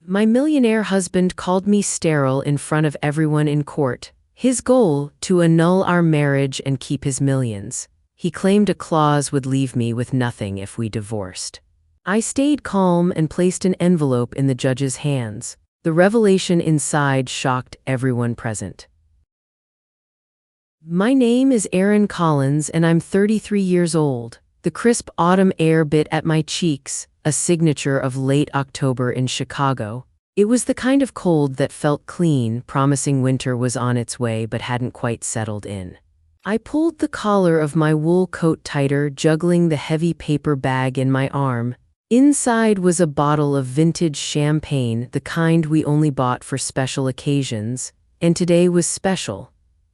My millionaire husband called me sterile in front of everyone in court. His goal, to annul our marriage and keep his millions. He claimed a clause would leave me with nothing if we divorced. I stayed calm and placed an envelope in the judge's hands. The revelation inside shocked everyone present. My name is Erin Collins and I'm 33 years old. The crisp autumn air bit at my cheeks, a signature of late October in Chicago. It was the kind of cold that felt clean, promising winter was on its way but hadn't quite settled in. I pulled the collar of my wool coat tighter, juggling the heavy paper bag in my arm. Inside was a bottle of vintage champagne, the kind we only bought for special occasions, and today was special.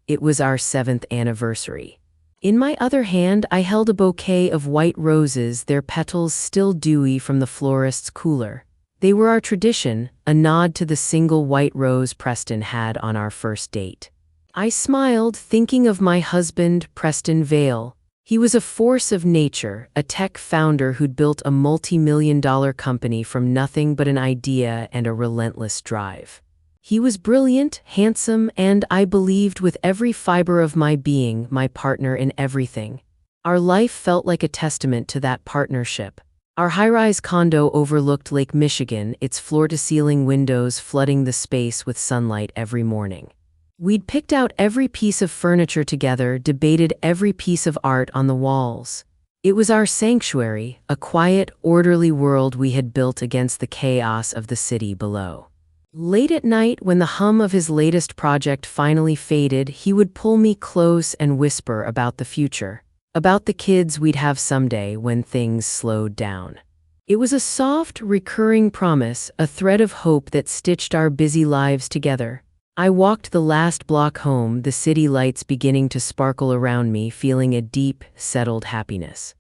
It was our 7th anniversary. In my other hand, I held a bouquet of white roses, their petals still dewy from the florist's cooler. They were our tradition, a nod to the single white rose Preston had on our first date. I smiled, thinking of my husband, Preston Vale. He was a force of nature, a tech founder who'd built a multi-million-dollar company from nothing but an idea and a relentless drive. He was brilliant, handsome, and, I believed with every fiber of my being, my partner in everything. Our life felt like a testament to that partnership. Our high-rise condo overlooked Lake Michigan, its floor-to-ceiling windows flooding the space with sunlight every morning. We'd picked out every piece of furniture together, debated every piece of art on the walls. It was our sanctuary, a quiet, orderly world we had built against the chaos of the city below. Late at night, when the hum of his latest project finally faded, he would pull me close and whisper about the future, about the kids we'd have someday when things slowed down. It was a soft, recurring promise, a thread of hope that stitched our busy lives together. I walked the last block home, the city lights beginning to sparkle around me, feeling a deep, settled happiness.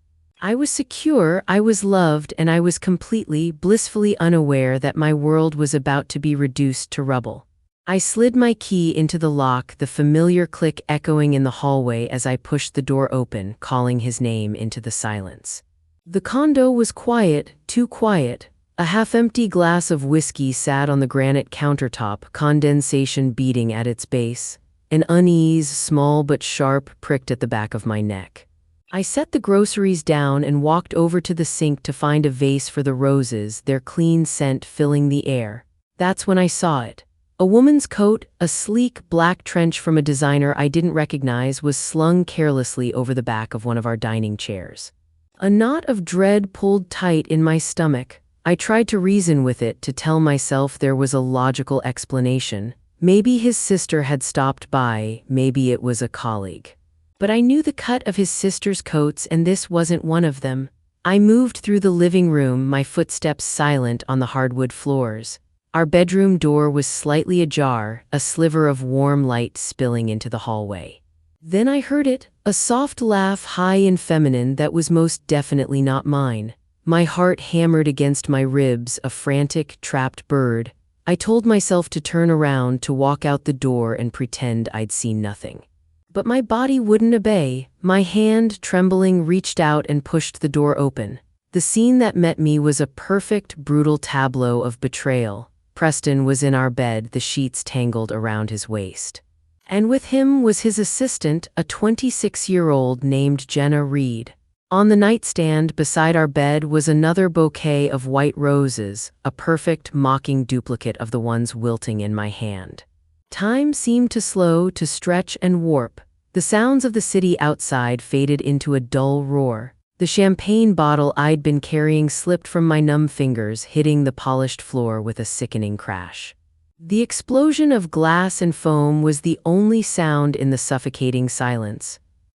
I was secure, I was loved, and I was completely, blissfully unaware that my world was about to be reduced to rubble. I slid my key into the lock, the familiar click echoing in the hallway as I pushed the door open, calling his name into the silence. The condo was quiet, too quiet. A half-empty glass of whiskey sat on the granite countertop, condensation beating at its base. An unease, small but sharp, pricked at the back of my neck. I set the groceries down and walked over to the sink to find a vase for the roses, their clean scent filling the air. That's when I saw it. A woman's coat, a sleek black trench from a designer I didn't recognize, was slung carelessly over the back of one of our dining chairs. A knot of dread pulled tight in my stomach. I tried to reason with it, to tell myself there was a logical explanation. Maybe his sister had stopped by, maybe it was a colleague. But I knew the cut of his sister's coats, and this wasn't one of them. I moved through the living room, my footsteps silent on the hardwood floors. Our bedroom door was slightly ajar, a sliver of warm light spilling into the hallway. Then I heard it, a soft laugh, high and feminine, that was most definitely not mine. My heart hammered against my ribs, a frantic, trapped bird. I told myself to turn around, to walk out the door and pretend I'd seen nothing. But my body wouldn't obey. My hand, trembling, reached out and pushed the door open. The scene that met me was a perfect, brutal tableau of betrayal. Preston was in our bed, the sheets tangled around his waist. And with him was his assistant, a 26-year-old named Jenna Reed. On the nightstand beside our bed was another bouquet of white roses, a perfect, mocking duplicate of the ones wilting in my hand. Time seemed to slow, to stretch and warp. The sounds of the city outside faded into a dull roar. The champagne bottle I'd been carrying slipped from my numb fingers, hitting the polished floor with a sickening crash. The explosion of glass and foam was the only sound in the suffocating silence.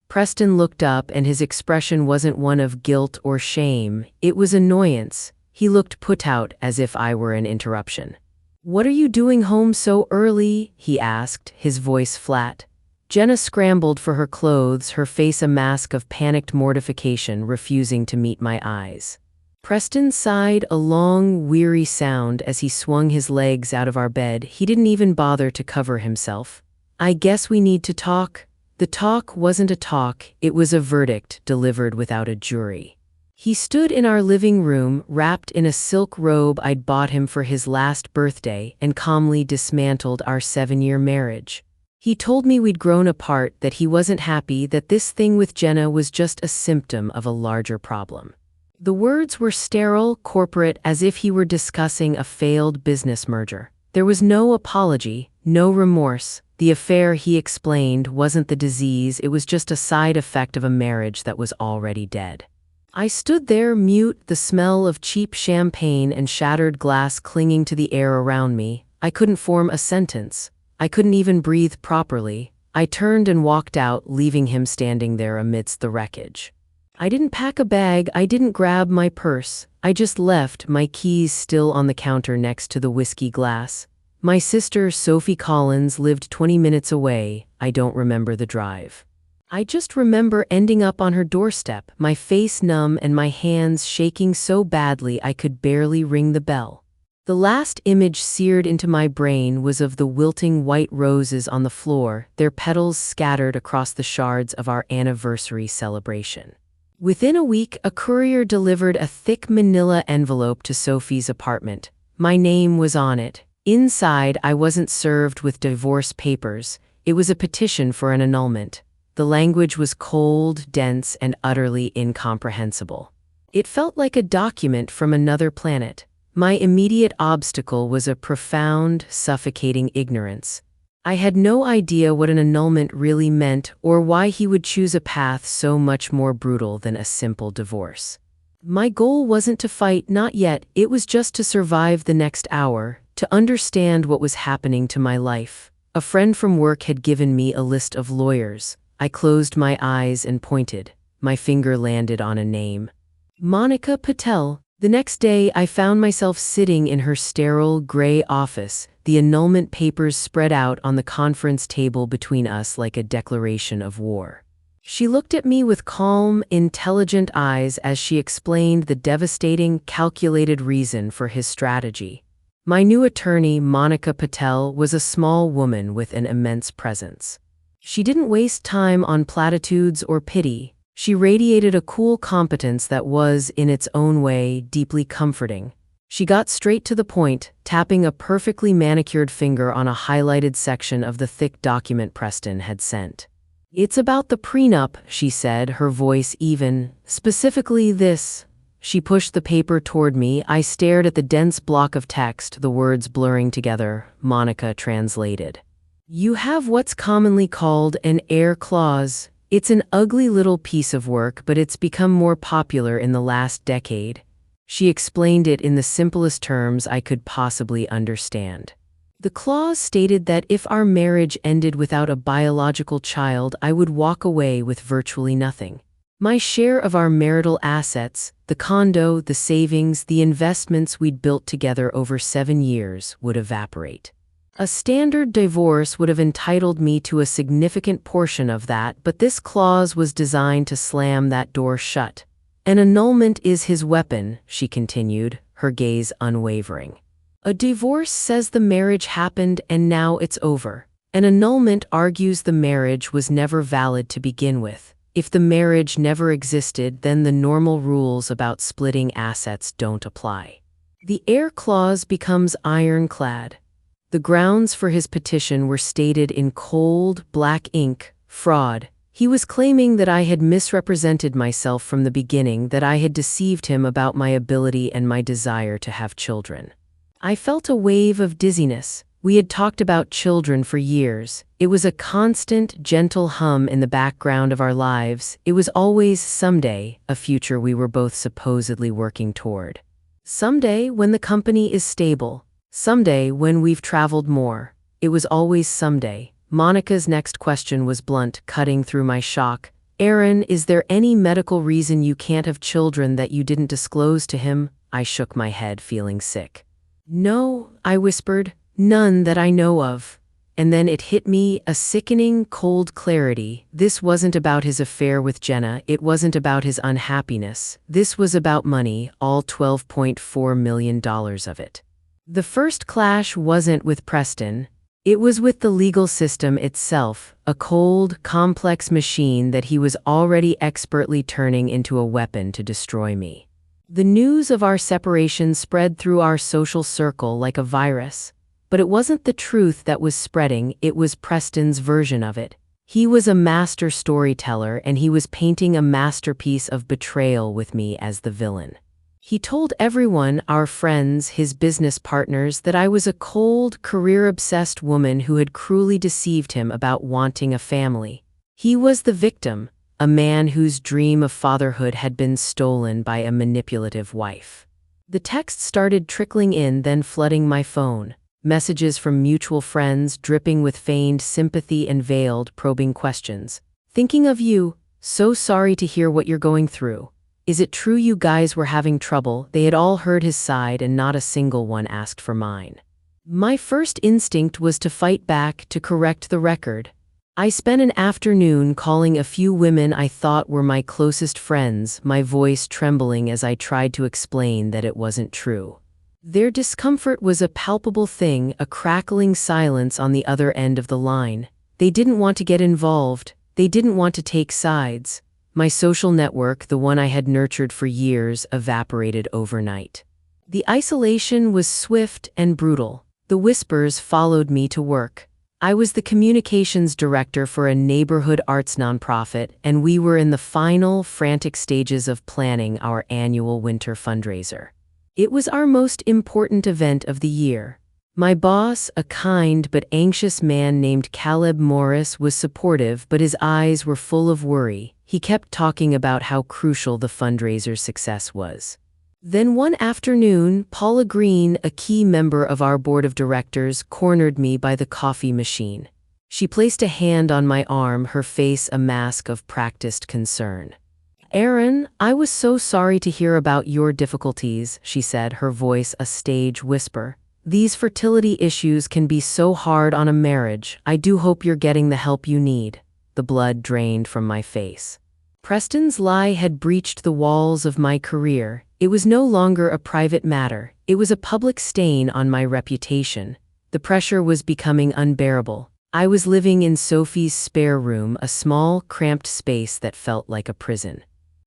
Preston looked up, and his expression wasn't one of guilt or shame, it was annoyance. He looked put out, as if I were an interruption. "What are you doing home so early?" he asked, his voice flat. Jenna scrambled for her clothes, her face a mask of panicked mortification, refusing to meet my eyes. Preston sighed, a long, weary sound as he swung his legs out of our bed. He didn't even bother to cover himself. "I guess we need to talk." The talk wasn't a talk, it was a verdict delivered without a jury. He stood in our living room, wrapped in a silk robe I'd bought him for his last birthday, and calmly dismantled our 7-year marriage. He told me we'd grown apart, that he wasn't happy, that this thing with Jenna was just a symptom of a larger problem. The words were sterile, corporate, as if he were discussing a failed business merger. There was no apology, no remorse. The affair, he explained, wasn't the disease, it was just a side effect of a marriage that was already dead. I stood there, mute, the smell of cheap champagne and shattered glass clinging to the air around me. I couldn't form a sentence. I couldn't even breathe properly. I turned and walked out, leaving him standing there amidst the wreckage. I didn't pack a bag, I didn't grab my purse. I just left, my keys still on the counter next to the whiskey glass. My sister, Sophie Collins, lived 20 minutes away. I don't remember the drive. I just remember ending up on her doorstep, my face numb and my hands shaking so badly I could barely ring the bell. The last image seared into my brain was of the wilting white roses on the floor, their petals scattered across the shards of our anniversary celebration. Within a week, a courier delivered a thick manila envelope to Sophie's apartment. My name was on it. Inside, I wasn't served with divorce papers. It was a petition for an annulment. The language was cold, dense, and utterly incomprehensible. It felt like a document from another planet. My immediate obstacle was a profound, suffocating ignorance. I had no idea what an annulment really meant or why he would choose a path so much more brutal than a simple divorce. My goal wasn't to fight, not yet, it was just to survive the next hour, to understand what was happening to my life. A friend from work had given me a list of lawyers. I closed my eyes and pointed. My finger landed on a name. Monica Patel. The next day, I found myself sitting in her sterile, gray office, the annulment papers spread out on the conference table between us like a declaration of war. She looked at me with calm, intelligent eyes as she explained the devastating, calculated reason for his strategy. My new attorney, Monica Patel, was a small woman with an immense presence. She didn't waste time on platitudes or pity. She radiated a cool competence that was, in its own way, deeply comforting. She got straight to the point, tapping a perfectly manicured finger on a highlighted section of the thick document Preston had sent. "It's about the prenup," she said, her voice even. "Specifically this." She pushed the paper toward me. I stared at the dense block of text, the words blurring together. Monica translated. "You have what's commonly called an heir clause. It's an ugly little piece of work, but it's become more popular in the last decade." She explained it in the simplest terms I could possibly understand. The clause stated that if our marriage ended without a biological child, I would walk away with virtually nothing. My share of our marital assets, the condo, the savings, the investments we'd built together over 7 years, would evaporate. A standard divorce would have entitled me to a significant portion of that, but this clause was designed to slam that door shut. "An annulment is his weapon," she continued, her gaze unwavering. "A divorce says the marriage happened and now it's over. An annulment argues the marriage was never valid to begin with. If the marriage never existed, then the normal rules about splitting assets don't apply." The heir clause becomes ironclad. The grounds for his petition were stated in cold, black ink: fraud. He was claiming that I had misrepresented myself from the beginning, that I had deceived him about my ability and my desire to have children. I felt a wave of dizziness. We had talked about children for years. It was a constant, gentle hum in the background of our lives. It was always someday, a future we were both supposedly working toward. Someday when the company is stable. Someday when we've traveled more. It was always someday. Monica's next question was blunt, cutting through my shock. "Erin, is there any medical reason you can't have children that you didn't disclose to him?" I shook my head, feeling sick. "No," I whispered, "none that I know of." And then it hit me, a sickening, cold clarity. This wasn't about his affair with Jenna. It wasn't about his unhappiness. This was about money, all $12.4 million of it. The first clash wasn't with Preston. It was with the legal system itself, a cold, complex machine that he was already expertly turning into a weapon to destroy me. The news of our separation spread through our social circle like a virus. But it wasn't the truth that was spreading, it was Preston's version of it. He was a master storyteller, and he was painting a masterpiece of betrayal with me as the villain. He told everyone, our friends, his business partners, that I was a cold, career-obsessed woman who had cruelly deceived him about wanting a family. He was the victim, a man whose dream of fatherhood had been stolen by a manipulative wife. The texts started trickling in, then flooding my phone. Messages from mutual friends dripping with feigned sympathy and veiled, probing questions. Thinking of you, so sorry to hear what you're going through. Is it true you guys were having trouble? They had all heard his side and not a single one asked for mine. My first instinct was to fight back, to correct the record. I spent an afternoon calling a few women I thought were my closest friends, my voice trembling as I tried to explain that it wasn't true. Their discomfort was a palpable thing, a crackling silence on the other end of the line. They didn't want to get involved. They didn't want to take sides. My social network, the one I had nurtured for years, evaporated overnight. The isolation was swift and brutal. The whispers followed me to work. I was the communications director for a neighborhood arts nonprofit, and we were in the final, frantic stages of planning our annual winter fundraiser. It was our most important event of the year. My boss, a kind but anxious man named Caleb Morris, was supportive, but his eyes were full of worry. He kept talking about how crucial the fundraiser's success was. Then one afternoon, Paula Green, a key member of our board of directors, cornered me by the coffee machine. She placed a hand on my arm, her face a mask of practiced concern. "Erin, I was so sorry to hear about your difficulties," she said, her voice a stage whisper. "These fertility issues can be so hard on a marriage. I do hope you're getting the help you need." The blood drained from my face. Preston's lie had breached the walls of my career. It was no longer a private matter. It was a public stain on my reputation. The pressure was becoming unbearable. I was living in Sophie's spare room, a small, cramped space that felt like a prison.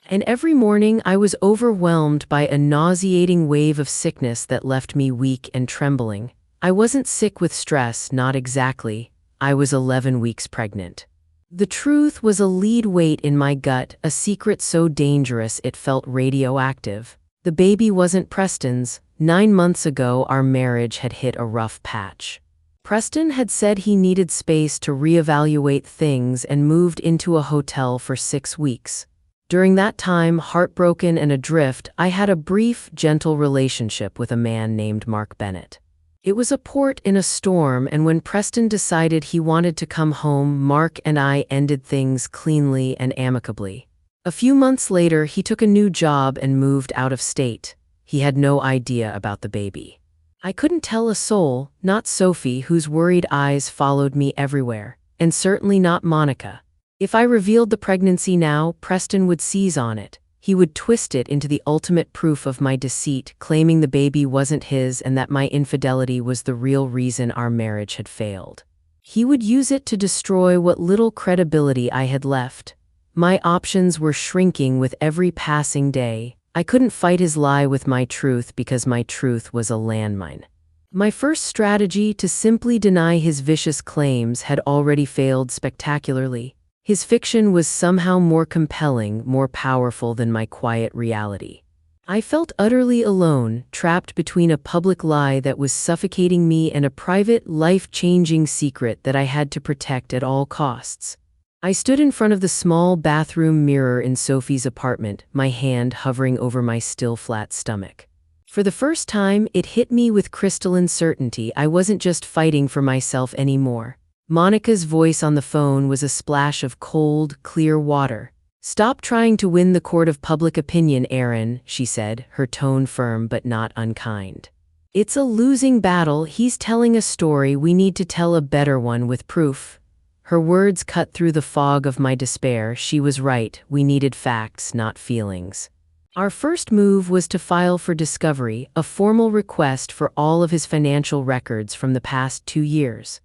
And every morning I was overwhelmed by a nauseating wave of sickness that left me weak and trembling. I wasn't sick with stress, not exactly. I was 11 weeks pregnant. The truth was a lead weight in my gut, a secret so dangerous it felt radioactive. The baby wasn't Preston's. 9 months ago, our marriage had hit a rough patch. Preston had said he needed space to reevaluate things and moved into a hotel for 6 weeks. During that time, heartbroken and adrift, I had a brief, gentle relationship with a man named Mark Bennett. It was a port in a storm, and when Preston decided he wanted to come home, Mark and I ended things cleanly and amicably. A few months later, he took a new job and moved out of state. He had no idea about the baby. I couldn't tell a soul, not Sophie, whose worried eyes followed me everywhere, and certainly not Monica. If I revealed the pregnancy now, Preston would seize on it. He would twist it into the ultimate proof of my deceit, claiming the baby wasn't his and that my infidelity was the real reason our marriage had failed. He would use it to destroy what little credibility I had left. My options were shrinking with every passing day. I couldn't fight his lie with my truth because my truth was a landmine. My first strategy, to simply deny his vicious claims, had already failed spectacularly. His fiction was somehow more compelling, more powerful than my quiet reality. I felt utterly alone, trapped between a public lie that was suffocating me and a private, life-changing secret that I had to protect at all costs. I stood in front of the small bathroom mirror in Sophie's apartment, my hand hovering over my still flat stomach. For the first time, it hit me with crystalline certainty. I wasn't just fighting for myself anymore. Monica's voice on the phone was a splash of cold, clear water. "Stop trying to win the court of public opinion, Erin," she said, her tone firm but not unkind. "It's a losing battle. He's telling a story. We need to tell a better one with proof." Her words cut through the fog of my despair. She was right. We needed facts, not feelings. Our first move was to file for discovery, a formal request for all of his financial records from the past 2 years.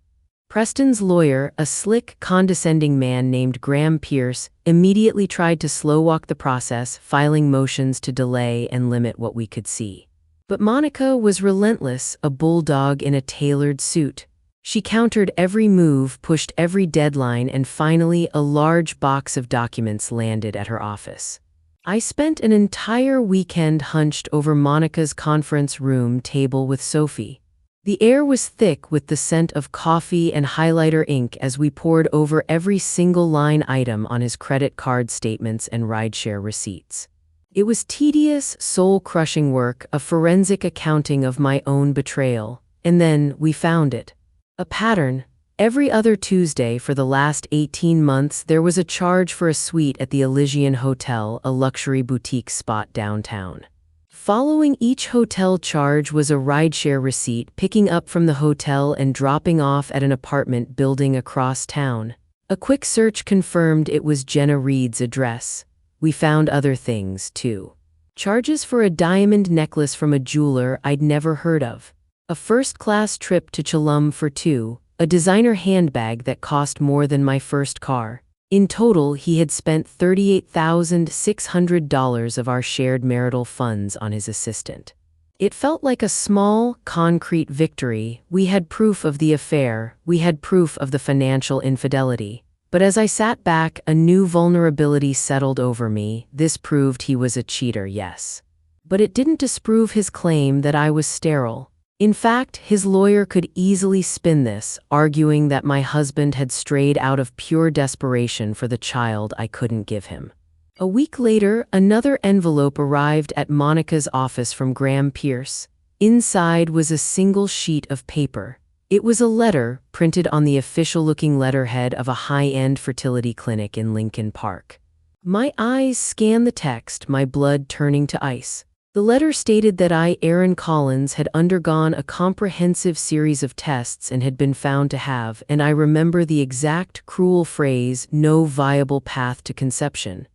Preston's lawyer, a slick, condescending man named Graham Pierce, immediately tried to slow-walk the process, filing motions to delay and limit what we could see. But Monica was relentless, a bulldog in a tailored suit. She countered every move, pushed every deadline, and finally a large box of documents landed at her office. I spent an entire weekend hunched over Monica's conference room table with Sophie. The air was thick with the scent of coffee and highlighter ink as we pored over every single line item on his credit card statements and rideshare receipts. It was tedious, soul-crushing work, a forensic accounting of my own betrayal. And then we found it. A pattern. Every other Tuesday for the last 18 months, there was a charge for a suite at the Elysian Hotel, a luxury boutique spot downtown. Following each hotel charge was a rideshare receipt, picking up from the hotel and dropping off at an apartment building across town. A quick search confirmed it was Jenna Reed's address. We found other things, too. Charges for a diamond necklace from a jeweler I'd never heard of. A first-class trip to Chelum for two, a designer handbag that cost more than my first car. In total, he had spent $38,600 of our shared marital funds on his assistant. It felt like a small, concrete victory. We had proof of the affair, we had proof of the financial infidelity. But as I sat back, a new vulnerability settled over me. This proved he was a cheater, yes. But it didn't disprove his claim that I was sterile. In fact, his lawyer could easily spin this, arguing that my husband had strayed out of pure desperation for the child I couldn't give him. A week later, another envelope arrived at Monica's office from Graham Pierce. Inside was a single sheet of paper. It was a letter printed on the official-looking letterhead of a high-end fertility clinic in Lincoln Park. My eyes scanned the text, my blood turning to ice. The letter stated that I, Erin Collins, had undergone a comprehensive series of tests and had been found to have, and I remember the exact cruel phrase, no viable path to conception.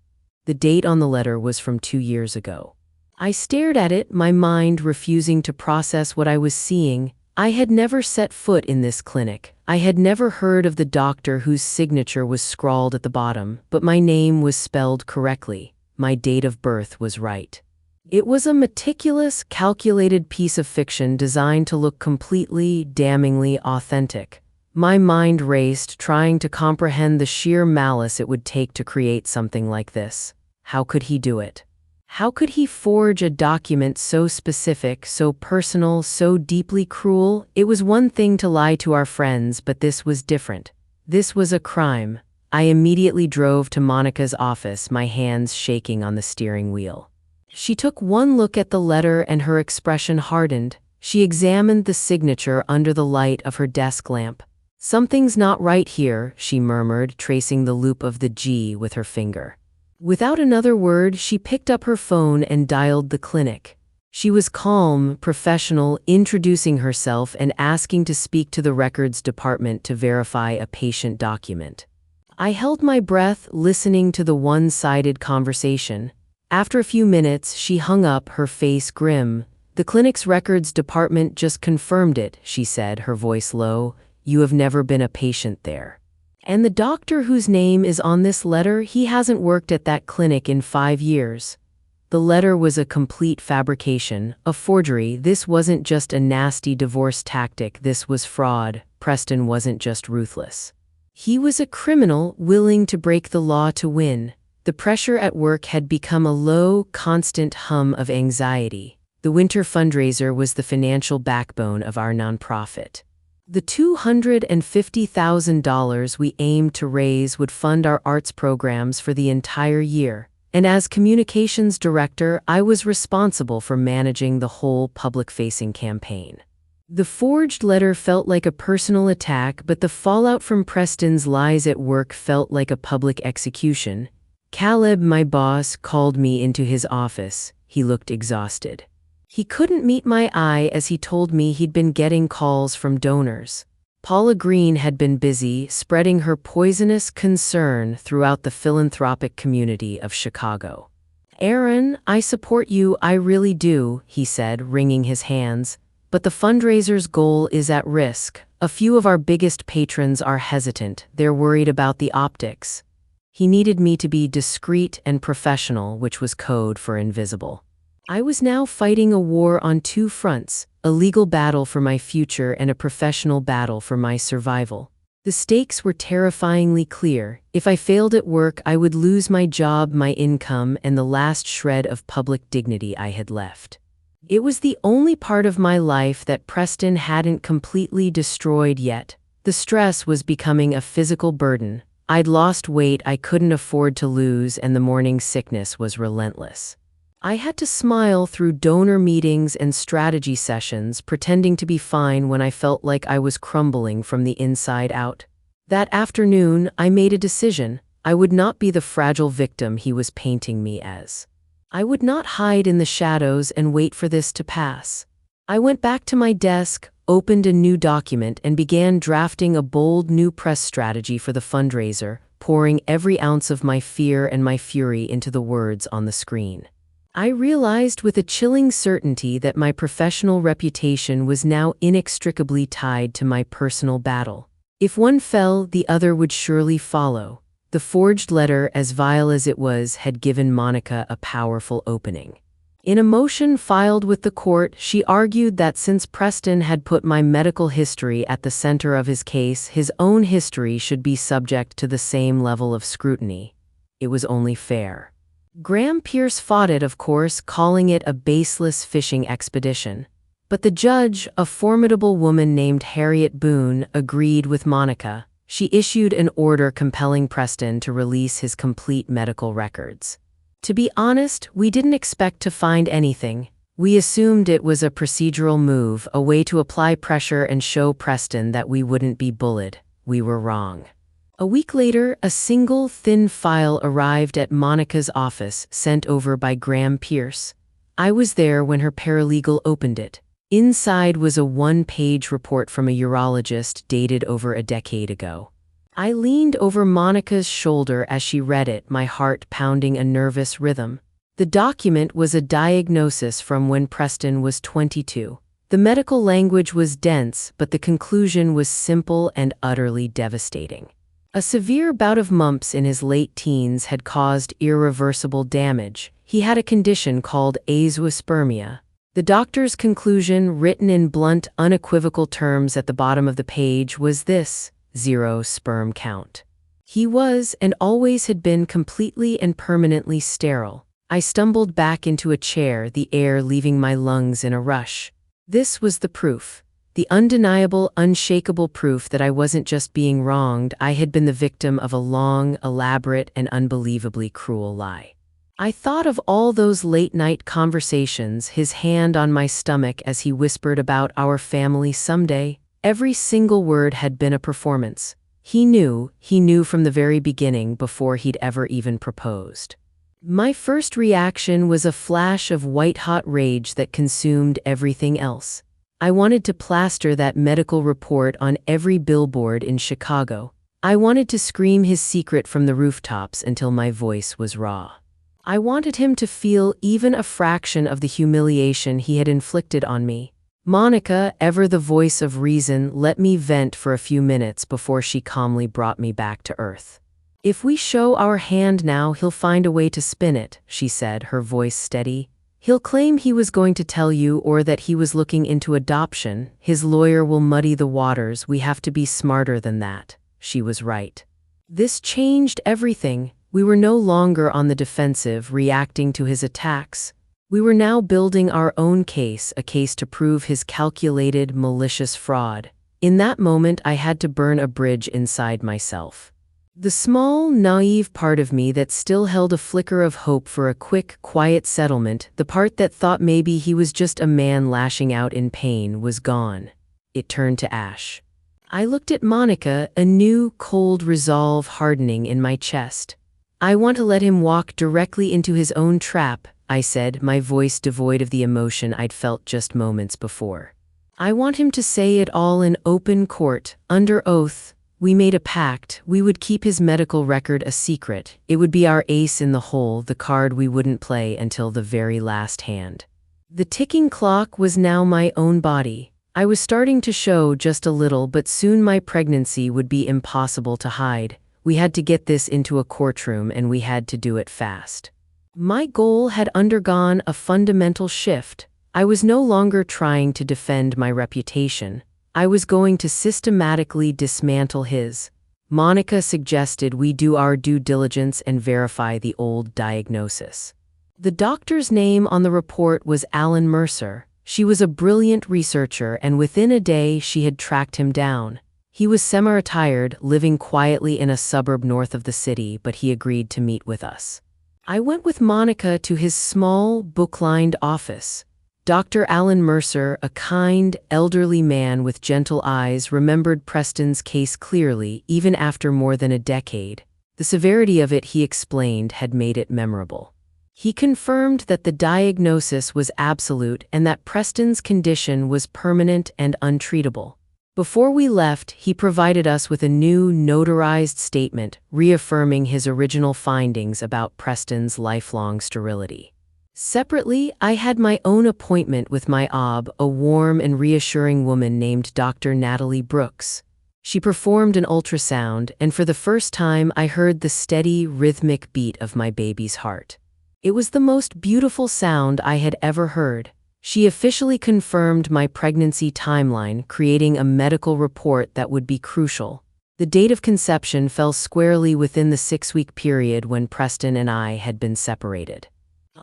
The date on the letter was from 2 years ago. I stared at it, my mind refusing to process what I was seeing. I had never set foot in this clinic. I had never heard of the doctor whose signature was scrawled at the bottom, but my name was spelled correctly. My date of birth was right. It was a meticulous, calculated piece of fiction designed to look completely, damningly authentic. My mind raced, trying to comprehend the sheer malice it would take to create something like this. How could he do it? How could he forge a document so specific, so personal, so deeply cruel? It was one thing to lie to our friends, but this was different. This was a crime. I immediately drove to Monica's office, my hands shaking on the steering wheel. She took one look at the letter and her expression hardened. She examined the signature under the light of her desk lamp. "Something's not right here," she murmured, tracing the loop of the G with her finger. Without another word, she picked up her phone and dialed the clinic. She was calm, professional, introducing herself and asking to speak to the records department to verify a patient document. I held my breath, listening to the one-sided conversation. After a few minutes, she hung up, her face grim. "The clinic's records department just confirmed it," she said, her voice low. "You have never been a patient there. And the doctor whose name is on this letter, he hasn't worked at that clinic in 5 years. The letter was a complete fabrication, a forgery. This wasn't just a nasty divorce tactic, this was fraud. Preston wasn't just ruthless. He was a criminal willing to break the law to win." The pressure at work had become a low, constant hum of anxiety. The winter fundraiser was the financial backbone of our nonprofit. The $250,000 we aimed to raise would fund our arts programs for the entire year. And as communications director, I was responsible for managing the whole public-facing campaign. The forged letter felt like a personal attack, but the fallout from Preston's lies at work felt like a public execution. Caleb, my boss, called me into his office. He looked exhausted. He couldn't meet my eye as he told me he'd been getting calls from donors. Paula Green had been busy spreading her poisonous concern throughout the philanthropic community of Chicago. "Erin, I support you, I really do," he said, wringing his hands. "But the fundraiser's goal is at risk. A few of our biggest patrons are hesitant. They're worried about the optics. He needed me to be discreet and professional, which was code for invisible. I was now fighting a war on two fronts, a legal battle for my future and a professional battle for my survival. The stakes were terrifyingly clear. If I failed at work, I would lose my job, my income, and the last shred of public dignity I had left. It was the only part of my life that Preston hadn't completely destroyed yet. The stress was becoming a physical burden. I'd lost weight I couldn't afford to lose, and the morning sickness was relentless. I had to smile through donor meetings and strategy sessions, pretending to be fine when I felt like I was crumbling from the inside out. That afternoon, I made a decision. I would not be the fragile victim he was painting me as. I would not hide in the shadows and wait for this to pass. I went back to my desk, opened a new document, and began drafting a bold new press strategy for the fundraiser, pouring every ounce of my fear and my fury into the words on the screen. I realized with a chilling certainty that my professional reputation was now inextricably tied to my personal battle. If one fell, the other would surely follow. The forged letter, as vile as it was, had given Monica a powerful opening. In a motion filed with the court, she argued that since Preston had put my medical history at the center of his case, his own history should be subject to the same level of scrutiny. It was only fair. Graham Pierce fought it, of course, calling it a baseless fishing expedition. But the judge, a formidable woman named Harriet Boone, agreed with Monica. She issued an order compelling Preston to release his complete medical records. To be honest, we didn't expect to find anything. We assumed it was a procedural move, a way to apply pressure and show Preston that we wouldn't be bullied. We were wrong. A week later, a single, thin file arrived at Monica's office, sent over by Graham Pierce. I was there when her paralegal opened it. Inside was a one-page report from a urologist dated over a decade ago. I leaned over Monica's shoulder as she read it, my heart pounding a nervous rhythm. The document was a diagnosis from when Preston was 22. The medical language was dense, but the conclusion was simple and utterly devastating. A severe bout of mumps in his late teens had caused irreversible damage. He had a condition called azoospermia. The doctor's conclusion, written in blunt, unequivocal terms at the bottom of the page, was this: 0 sperm count. He was, and always had been, completely and permanently sterile. I stumbled back into a chair, the air leaving my lungs in a rush. This was the proof. The undeniable, unshakable proof that I wasn't just being wronged, I had been the victim of a long, elaborate, and unbelievably cruel lie. I thought of all those late-night conversations, his hand on my stomach as he whispered about our family someday. Every single word had been a performance. He knew from the very beginning, before he'd ever even proposed. My first reaction was a flash of white-hot rage that consumed everything else. I wanted to plaster that medical report on every billboard in Chicago. I wanted to scream his secret from the rooftops until my voice was raw. I wanted him to feel even a fraction of the humiliation he had inflicted on me. Monica, ever the voice of reason, let me vent for a few minutes before she calmly brought me back to earth. "If we show our hand now, he'll find a way to spin it," she said, her voice steady. "He'll claim he was going to tell you, or that he was looking into adoption. His lawyer will muddy the waters. We have to be smarter than that." She was right. This changed everything. We were no longer on the defensive, reacting to his attacks. We were now building our own case, a case to prove his calculated, malicious fraud. In that moment, I had to burn a bridge inside myself. The small, naive part of me that still held a flicker of hope for a quick, quiet settlement, the part that thought maybe he was just a man lashing out in pain, was gone. It turned to ash. I looked at Monica, a new, cold resolve hardening in my chest. "I want to let him walk directly into his own trap," I said, my voice devoid of the emotion I'd felt just moments before. "I want him to say it all in open court, under oath. We made a pact. We would keep his medical record a secret. It would be our ace in the hole, the card we wouldn't play until the very last hand." The ticking clock was now my own body. I was starting to show just a little, but soon my pregnancy would be impossible to hide. We had to get this into a courtroom, and we had to do it fast. My goal had undergone a fundamental shift. I was no longer trying to defend my reputation. I was going to systematically dismantle his. Monica suggested we do our due diligence and verify the old diagnosis. The doctor's name on the report was Alan Mercer. She was a brilliant researcher, and within a day she had tracked him down. He was semi-retired, living quietly in a suburb north of the city, but he agreed to meet with us. I went with Monica to his small, book-lined office. Dr. Alan Mercer, a kind, elderly man with gentle eyes, remembered Preston's case clearly, even after more than a decade. The severity of it, he explained, had made it memorable. He confirmed that the diagnosis was absolute and that Preston's condition was permanent and untreatable. Before we left, he provided us with a new, notarized statement, reaffirming his original findings about Preston's lifelong sterility. Separately, I had my own appointment with my OB, a warm and reassuring woman named Dr. Natalie Brooks. She performed an ultrasound, and for the first time I heard the steady, rhythmic beat of my baby's heart. It was the most beautiful sound I had ever heard. She officially confirmed my pregnancy timeline, creating a medical report that would be crucial. The date of conception fell squarely within the 6-week period when Preston and I had been separated.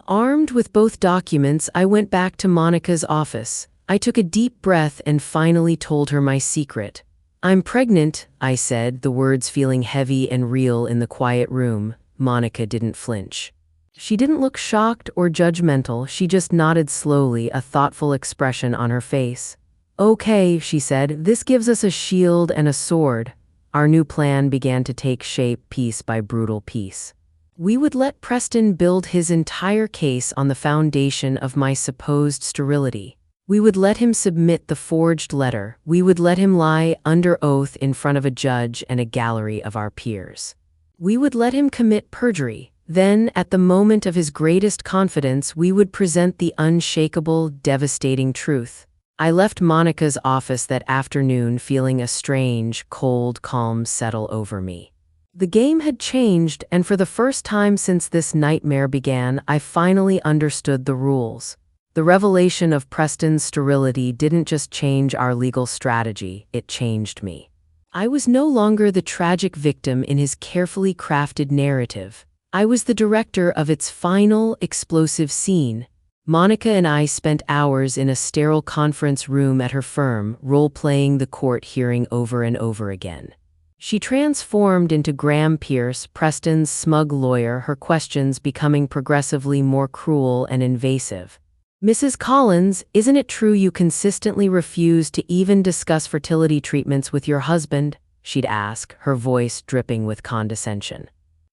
Armed with both documents, I went back to Monica's office. I took a deep breath and finally told her my secret. "I'm pregnant," I said, the words feeling heavy and real in the quiet room. Monica didn't flinch. She didn't look shocked or judgmental, she just nodded slowly, a thoughtful expression on her face. "Okay," she said, "this gives us a shield and a sword." Our new plan began to take shape piece by brutal piece. We would let Preston build his entire case on the foundation of my supposed sterility. We would let him submit the forged letter. We would let him lie under oath in front of a judge and a gallery of our peers. We would let him commit perjury. Then, at the moment of his greatest confidence, we would present the unshakable, devastating truth. I left Monica's office that afternoon feeling a strange, cold calm settle over me. The game had changed, and for the first time since this nightmare began, I finally understood the rules. The revelation of Preston's sterility didn't just change our legal strategy, it changed me. I was no longer the tragic victim in his carefully crafted narrative. I was the director of its final, explosive scene. Monica and I spent hours in a sterile conference room at her firm, role-playing the court hearing over and over again. She transformed into Graham Pierce, Preston's smug lawyer, her questions becoming progressively more cruel and invasive. "Mrs. Collins, isn't it true you consistently refuse to even discuss fertility treatments with your husband?" she'd ask, her voice dripping with condescension.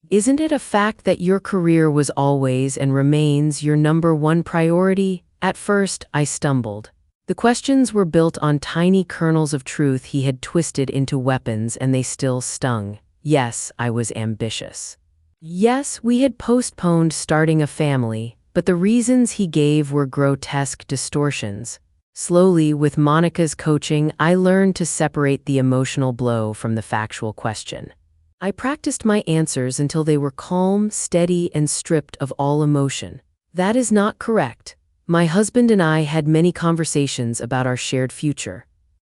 "Isn't it a fact that your career was always and remains your #1 priority?" At first, I stumbled. The questions were built on tiny kernels of truth he had twisted into weapons, and they still stung. Yes, I was ambitious. Yes, we had postponed starting a family, but the reasons he gave were grotesque distortions. Slowly, with Monica's coaching, I learned to separate the emotional blow from the factual question. I practiced my answers until they were calm, steady, and stripped of all emotion. "That is not correct. My husband and I had many conversations about our shared future.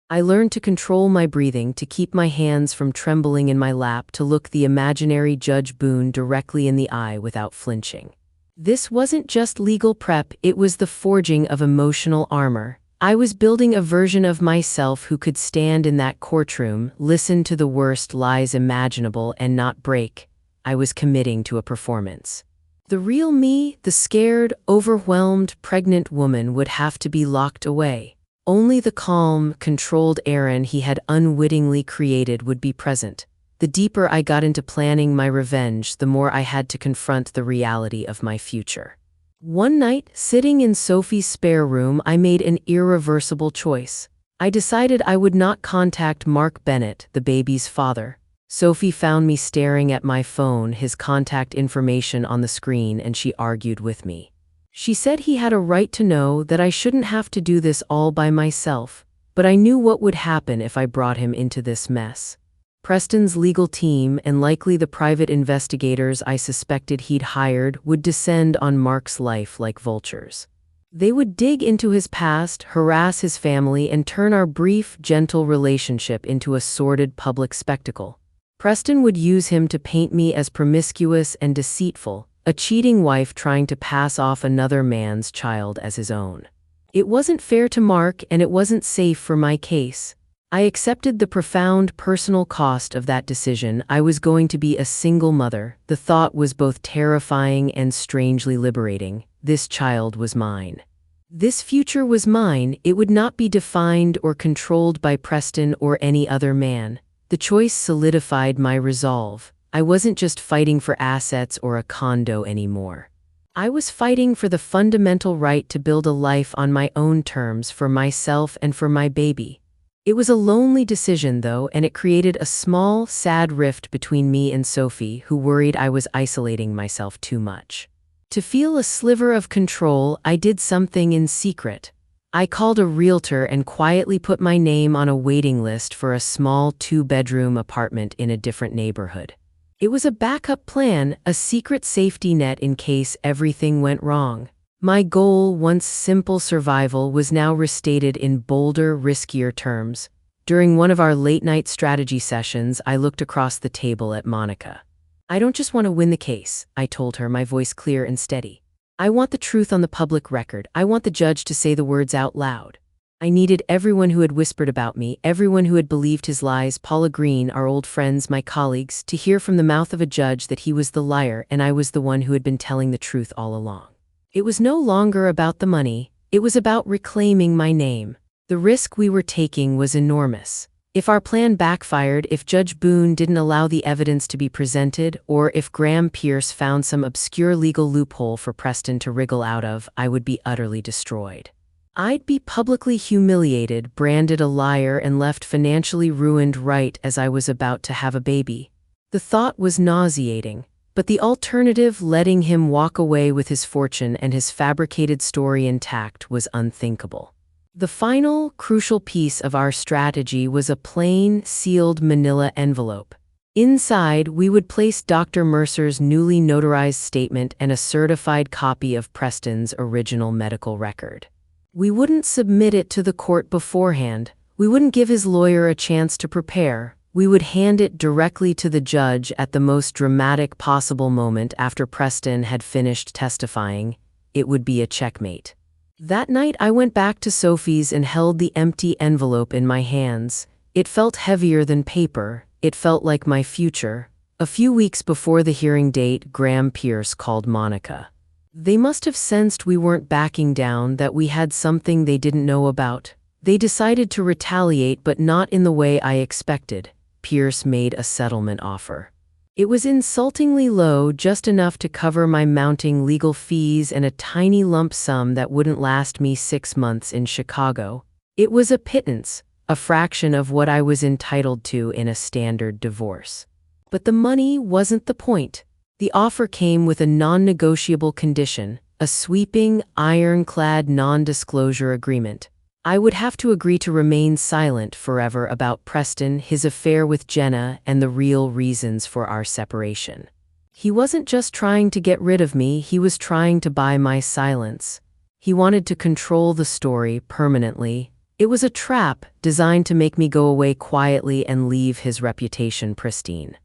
I learned to control my breathing, to keep my hands from trembling in my lap, to look the imaginary Judge Boone directly in the eye without flinching. This wasn't just legal prep, it was the forging of emotional armor. I was building a version of myself who could stand in that courtroom, listen to the worst lies imaginable, and not break. I was committing to a performance. The real me, the scared, overwhelmed, pregnant woman, would have to be locked away. Only the calm, controlled Erin he had unwittingly created would be present. The deeper I got into planning my revenge, the more I had to confront the reality of my future. One night, sitting in Sophie's spare room, I made an irreversible choice. I decided I would not contact Mark Bennett, the baby's father. Sophie found me staring at my phone, his contact information on the screen, and she argued with me. She said he had a right to know, that I shouldn't have to do this all by myself. But I knew what would happen if I brought him into this mess. Preston's legal team, and likely the private investigators I suspected he'd hired, would descend on Mark's life like vultures. They would dig into his past, harass his family, and turn our brief, gentle relationship into a sordid public spectacle. Preston would use him to paint me as promiscuous and deceitful, a cheating wife trying to pass off another man's child as his own. It wasn't fair to Mark, and it wasn't safe for my case. I accepted the profound personal cost of that decision. I was going to be a single mother. The thought was both terrifying and strangely liberating. This child was mine. This future was mine. It would not be defined or controlled by Preston or any other man. The choice solidified my resolve. I wasn't just fighting for assets or a condo anymore. I was fighting for the fundamental right to build a life on my own terms for myself and for my baby. It was a lonely decision, though, and it created a small, sad rift between me and Sophie, who worried I was isolating myself too much. To feel a sliver of control, I did something in secret. I called a realtor and quietly put my name on a waiting list for a small 2-bedroom apartment in a different neighborhood. It was a backup plan, a secret safety net in case everything went wrong. My goal, once simple survival, was now restated in bolder, riskier terms. During one of our late-night strategy sessions, I looked across the table at Monica. "I don't just want to win the case," I told her, my voice clear and steady. "I want the truth on the public record. I want the judge to say the words out loud." I needed everyone who had whispered about me, everyone who had believed his lies, Paula Green, our old friends, my colleagues, to hear from the mouth of a judge that he was the liar and I was the one who had been telling the truth all along. It was no longer about the money. It was about reclaiming my name. The risk we were taking was enormous. If our plan backfired, if Judge Boone didn't allow the evidence to be presented, or if Graham Pierce found some obscure legal loophole for Preston to wriggle out of, I would be utterly destroyed. I'd be publicly humiliated, branded a liar, and left financially ruined right as I was about to have a baby. The thought was nauseating, but the alternative, letting him walk away with his fortune and his fabricated story intact, was unthinkable. The final, crucial piece of our strategy was a plain, sealed manila envelope. Inside, we would place Dr. Mercer's newly notarized statement and a certified copy of Preston's original medical record. We wouldn't submit it to the court beforehand. We wouldn't give his lawyer a chance to prepare. We would hand it directly to the judge at the most dramatic possible moment after Preston had finished testifying. It would be a checkmate. That night I went back to Sophie's and held the empty envelope in my hands. It felt heavier than paper. It felt like my future. A few weeks before the hearing date, Graham Pierce called Monica. They must have sensed we weren't backing down, that we had something they didn't know about. They decided to retaliate, but not in the way I expected. Pierce made a settlement offer. It was insultingly low, just enough to cover my mounting legal fees and a tiny lump sum that wouldn't last me 6 months in Chicago. It was a pittance, a fraction of what I was entitled to in a standard divorce. But the money wasn't the point. The offer came with a non-negotiable condition, a sweeping, ironclad non-disclosure agreement. I would have to agree to remain silent forever about Preston, his affair with Jenna, and the real reasons for our separation. He wasn't just trying to get rid of me, he was trying to buy my silence. He wanted to control the story permanently. It was a trap designed to make me go away quietly and leave his reputation pristine.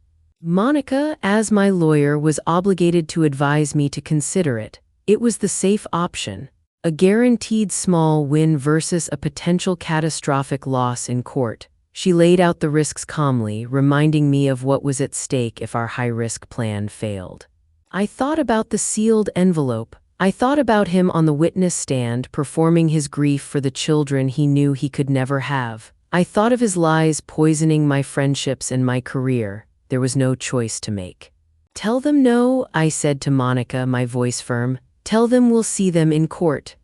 Monica, as my lawyer, was obligated to advise me to consider it. It was the safe option. A guaranteed small win versus a potential catastrophic loss in court. She laid out the risks calmly, reminding me of what was at stake if our high-risk plan failed. I thought about the sealed envelope. I thought about him on the witness stand, performing his grief for the children he knew he could never have. I thought of his lies poisoning my friendships and my career. There was no choice to make. "Tell them no," I said to Monica, my voice firm. "Tell them we'll see them in court."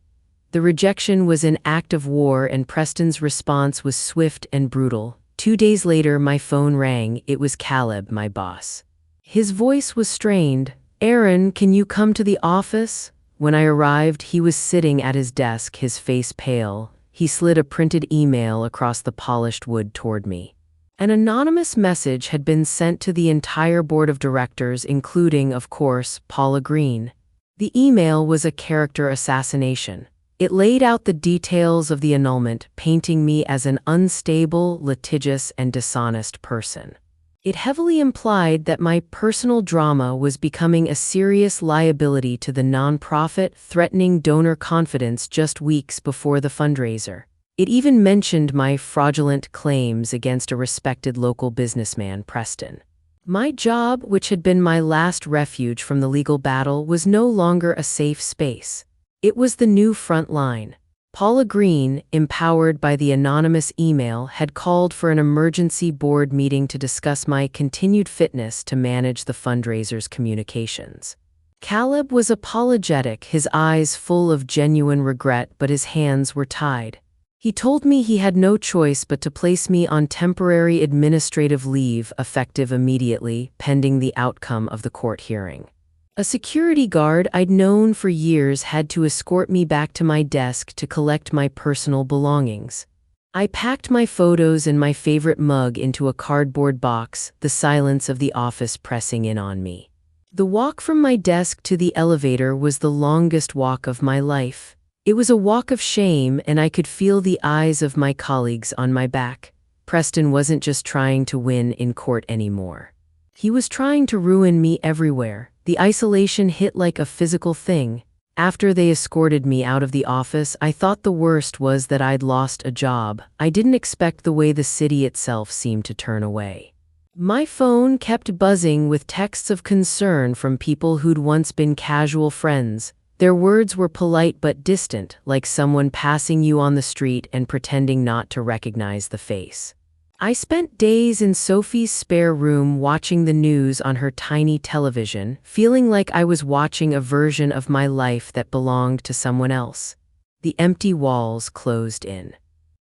The rejection was an act of war, and Preston's response was swift and brutal. 2 days later, my phone rang. It was Caleb, my boss. His voice was strained. "Erin, can you come to the office?" When I arrived, he was sitting at his desk, his face pale. he slid a printed email across the polished wood toward me. An anonymous message had been sent to the entire board of directors, including, of course, Paula Green. The email was a character assassination. It laid out the details of the annulment, painting me as an unstable, litigious, and dishonest person. It heavily implied that my personal drama was becoming a serious liability to the nonprofit, threatening donor confidence just weeks before the fundraiser. It even mentioned my fraudulent claims against a respected local businessman, Preston. My job, which had been my last refuge from the legal battle, was no longer a safe space. It was the new front line. Paula Green, empowered by the anonymous email, had called for an emergency board meeting to discuss my continued fitness to manage the fundraiser's communications. Caleb was apologetic, his eyes full of genuine regret, but his hands were tied. He told me he had no choice but to place me on temporary administrative leave, effective immediately, pending the outcome of the court hearing. A security guard I'd known for years had to escort me back to my desk to collect my personal belongings. I packed my photos and my favorite mug into a cardboard box, the silence of the office pressing in on me. The walk from my desk to the elevator was the longest walk of my life. It was a walk of shame, and I could feel the eyes of my colleagues on my back. Preston wasn't just trying to win in court anymore. He was trying to ruin me everywhere. The isolation hit like a physical thing. After they escorted me out of the office, I thought the worst was that I'd lost a job. I didn't expect the way the city itself seemed to turn away. My phone kept buzzing with texts of concern from people who'd once been casual friends. Their words were polite but distant, like someone passing you on the street and pretending not to recognize the face. I spent days in Sophie's spare room watching the news on her tiny television, feeling like I was watching a version of my life that belonged to someone else. The empty walls closed in.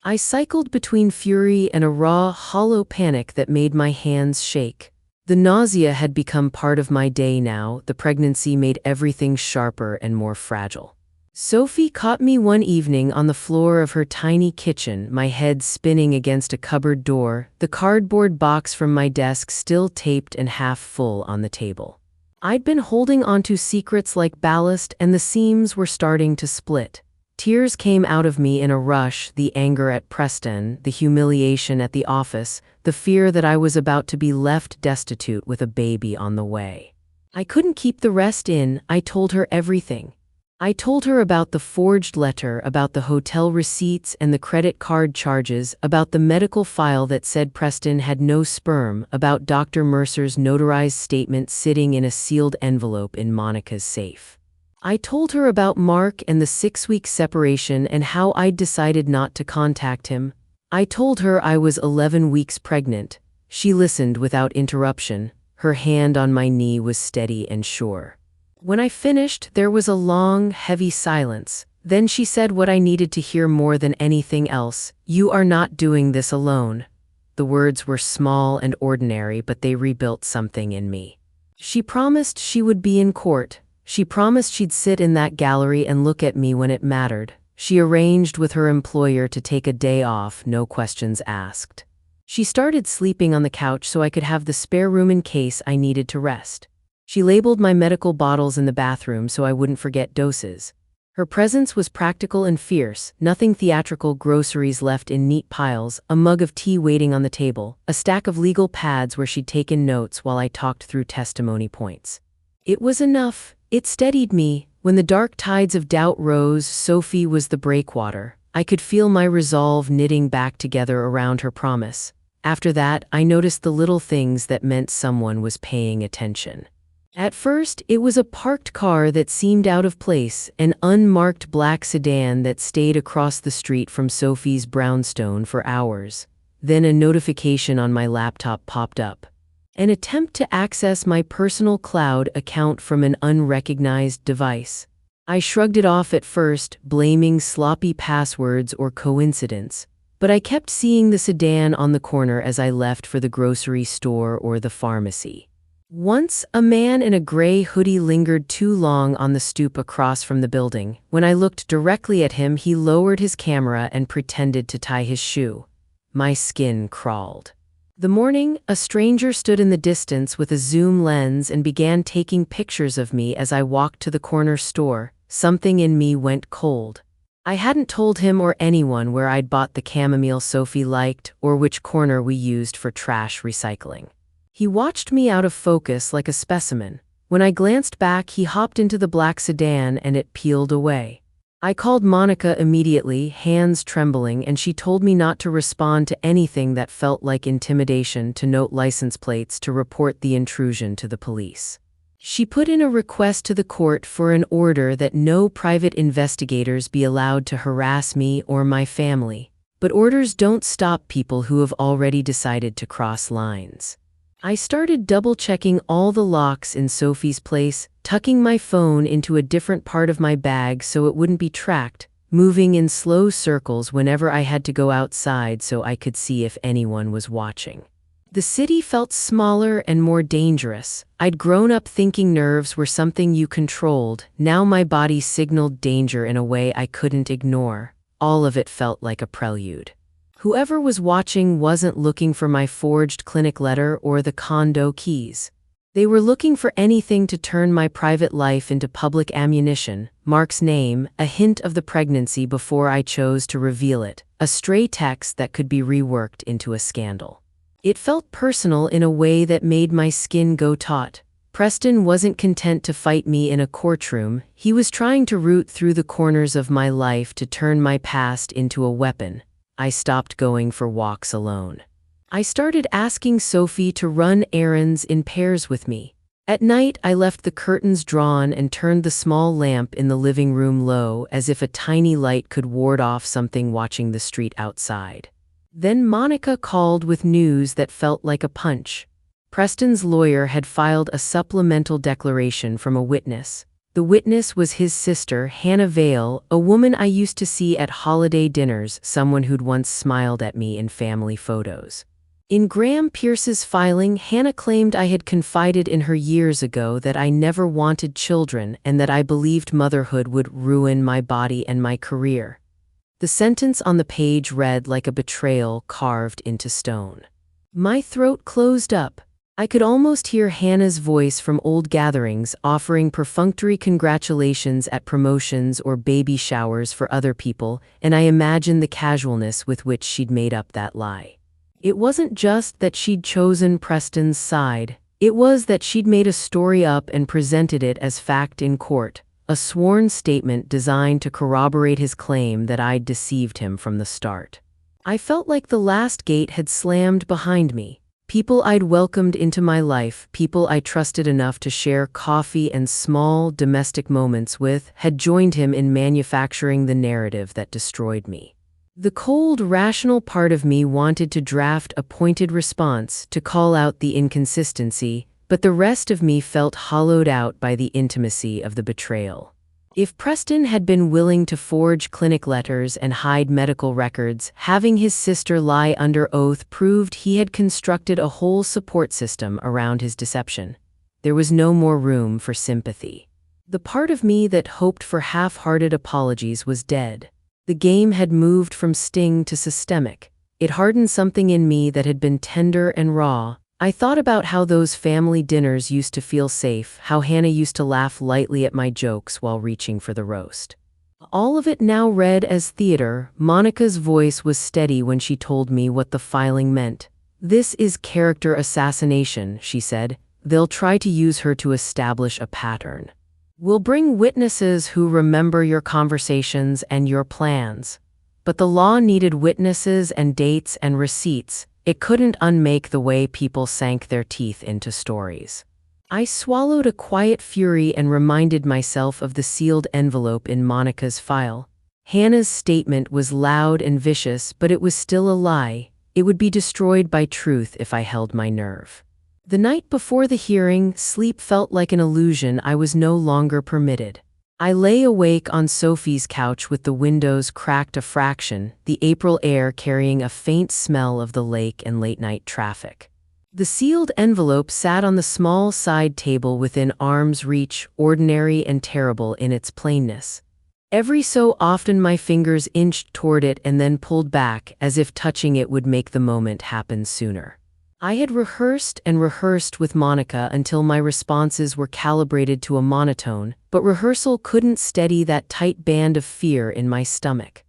I cycled between fury and a raw, hollow panic that made my hands shake. The nausea had become part of my day now. The pregnancy made everything sharper and more fragile. Sophie caught me one evening on the floor of her tiny kitchen, my head spinning against a cupboard door, the cardboard box from my desk still taped and half full on the table. I'd been holding onto secrets like ballast, and the seams were starting to split. Tears came out of me in a rush, the anger at Preston, the humiliation at the office, the fear that I was about to be left destitute with a baby on the way. I couldn't keep the rest in. I told her everything. I told her about the forged letter, about the hotel receipts and the credit card charges, about the medical file that said Preston had no sperm, about Dr. Mercer's notarized statement sitting in a sealed envelope in Monica's safe. I told her about Mark and the 6-week separation and how I'd decided not to contact him. I told her I was 11 weeks pregnant. She listened without interruption. Her hand on my knee was steady and sure. When I finished, there was a long, heavy silence. Then she said what I needed to hear more than anything else. "You are not doing this alone." The words were small and ordinary, but they rebuilt something in me. She promised she would be in court. She promised she'd sit in that gallery and look at me when it mattered. She arranged with her employer to take a day off, no questions asked. She started sleeping on the couch so I could have the spare room in case I needed to rest. She labeled my medical bottles in the bathroom so I wouldn't forget doses. Her presence was practical and fierce, nothing theatrical, groceries left in neat piles, a mug of tea waiting on the table, a stack of legal pads where she'd taken notes while I talked through testimony points. It was enough. It steadied me. When the dark tides of doubt rose, Sophie was the breakwater. I could feel my resolve knitting back together around her promise. After that, I noticed the little things that meant someone was paying attention. At first, it was a parked car that seemed out of place, an unmarked black sedan that stayed across the street from Sophie's brownstone for hours. Then a notification on my laptop popped up. An attempt to access my personal cloud account from an unrecognized device. I shrugged it off at first, blaming sloppy passwords or coincidence. But I kept seeing the sedan on the corner as I left for the grocery store or the pharmacy. Once, a man in a gray hoodie lingered too long on the stoop across from the building. When I looked directly at him, he lowered his camera and pretended to tie his shoe. My skin crawled. The morning, a stranger stood in the distance with a zoom lens and began taking pictures of me as I walked to the corner store. Something in me went cold. I hadn't told him or anyone where I'd bought the chamomile Sophie liked or which corner we used for trash recycling. He watched me out of focus like a specimen. When I glanced back, he hopped into the black sedan and it peeled away. I called Monica immediately, hands trembling, and she told me not to respond to anything that felt like intimidation, to note license plates, to report the intrusion to the police. She put in a request to the court for an order that no private investigators be allowed to harass me or my family. But orders don't stop people who have already decided to cross lines. I started double-checking all the locks in Sophie's place, tucking my phone into a different part of my bag so it wouldn't be tracked, moving in slow circles whenever I had to go outside so I could see if anyone was watching. The city felt smaller and more dangerous. I'd grown up thinking nerves were something you controlled. Now my body signaled danger in a way I couldn't ignore. All of it felt like a prelude. Whoever was watching wasn't looking for my forged clinic letter or the condo keys. They were looking for anything to turn my private life into public ammunition. Mark's name, a hint of the pregnancy before I chose to reveal it, a stray text that could be reworked into a scandal. It felt personal in a way that made my skin go taut. Preston wasn't content to fight me in a courtroom. He was trying to root through the corners of my life to turn my past into a weapon. I stopped going for walks alone. I started asking Sophie to run errands in pairs with me. At night, I left the curtains drawn and turned the small lamp in the living room low, as if a tiny light could ward off something watching the street outside. Then Monica called with news that felt like a punch. Preston's lawyer had filed a supplemental declaration from a witness. The witness was his sister, Hannah Vale, a woman I used to see at holiday dinners, someone who'd once smiled at me in family photos. In Graham Pierce's filing, Hannah claimed I had confided in her years ago that I never wanted children and that I believed motherhood would ruin my body and my career. The sentence on the page read like a betrayal carved into stone. My throat closed up. I could almost hear Hannah's voice from old gatherings offering perfunctory congratulations at promotions or baby showers for other people, and I imagined the casualness with which she'd made up that lie. It wasn't just that she'd chosen Preston's side. It was that she'd made a story up and presented it as fact in court, a sworn statement designed to corroborate his claim that I'd deceived him from the start. I felt like the last gate had slammed behind me. People I'd welcomed into my life, people I trusted enough to share coffee and small domestic moments with, had joined him in manufacturing the narrative that destroyed me. The cold, rational part of me wanted to draft a pointed response, to call out the inconsistency, but the rest of me felt hollowed out by the intimacy of the betrayal. If Preston had been willing to forge clinic letters and hide medical records, having his sister lie under oath proved he had constructed a whole support system around his deception. There was no more room for sympathy. The part of me that hoped for half-hearted apologies was dead. The game had moved from sting to systemic. It hardened something in me that had been tender and raw. I thought about how those family dinners used to feel safe, how Hannah used to laugh lightly at my jokes while reaching for the roast. All of it now read as theater. Monica's voice was steady when she told me what the filing meant. "This is character assassination," she said. "They'll try to use her to establish a pattern. We'll bring witnesses who remember your conversations and your plans." But the law needed witnesses and dates and receipts. It couldn't unmake the way people sank their teeth into stories. I swallowed a quiet fury and reminded myself of the sealed envelope in Monica's file. Hannah's statement was loud and vicious, but it was still a lie. It would be destroyed by truth if I held my nerve. The night before the hearing, sleep felt like an illusion I was no longer permitted. I lay awake on Sophie's couch with the windows cracked a fraction, the April air carrying a faint smell of the lake and late-night traffic. The sealed envelope sat on the small side table within arm's reach, ordinary and terrible in its plainness. Every so often my fingers inched toward it and then pulled back, as if touching it would make the moment happen sooner. I had rehearsed and rehearsed with Monica until my responses were calibrated to a monotone, but rehearsal couldn't steady that tight band of fear in my stomach.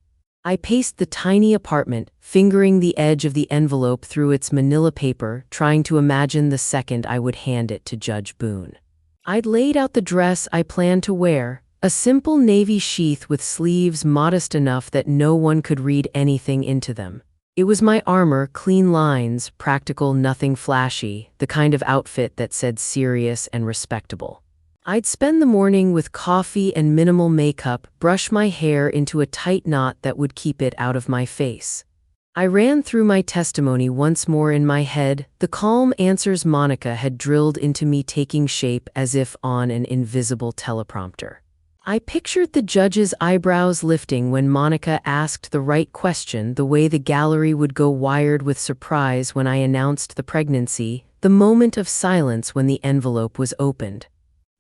I paced the tiny apartment, fingering the edge of the envelope through its manila paper, trying to imagine the second I would hand it to Judge Boone. I'd laid out the dress I planned to wear, a simple navy sheath with sleeves modest enough that no one could read anything into them. It was my armor, clean lines, practical, nothing flashy, the kind of outfit that said serious and respectable. I'd spend the morning with coffee and minimal makeup, brush my hair into a tight knot that would keep it out of my face. I ran through my testimony once more in my head, the calm answers Monica had drilled into me taking shape as if on an invisible teleprompter. I pictured the judge's eyebrows lifting when Monica asked the right question, the way the gallery would go wired with surprise when I announced the pregnancy, the moment of silence when the envelope was opened.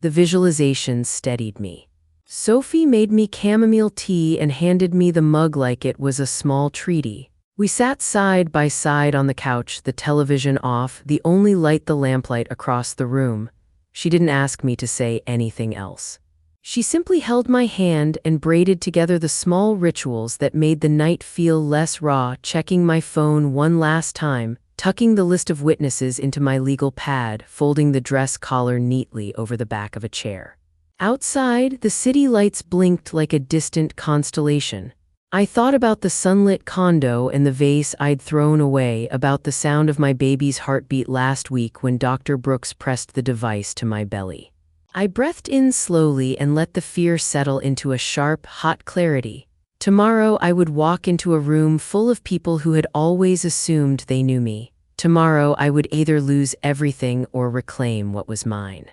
The visualization steadied me. Sophie made me chamomile tea and handed me the mug like it was a small treaty. We sat side by side on the couch, the television off, the only light the lamplight across the room. She didn't ask me to say anything else. She simply held my hand and braided together the small rituals that made the night feel less raw, checking my phone one last time, tucking the list of witnesses into my legal pad, folding the dress collar neatly over the back of a chair. Outside, the city lights blinked like a distant constellation. I thought about the sunlit condo and the vase I'd thrown away, about the sound of my baby's heartbeat last week when Dr. Brooks pressed the device to my belly. I breathed in slowly and let the fear settle into a sharp, hot clarity. Tomorrow I would walk into a room full of people who had always assumed they knew me. Tomorrow I would either lose everything or reclaim what was mine.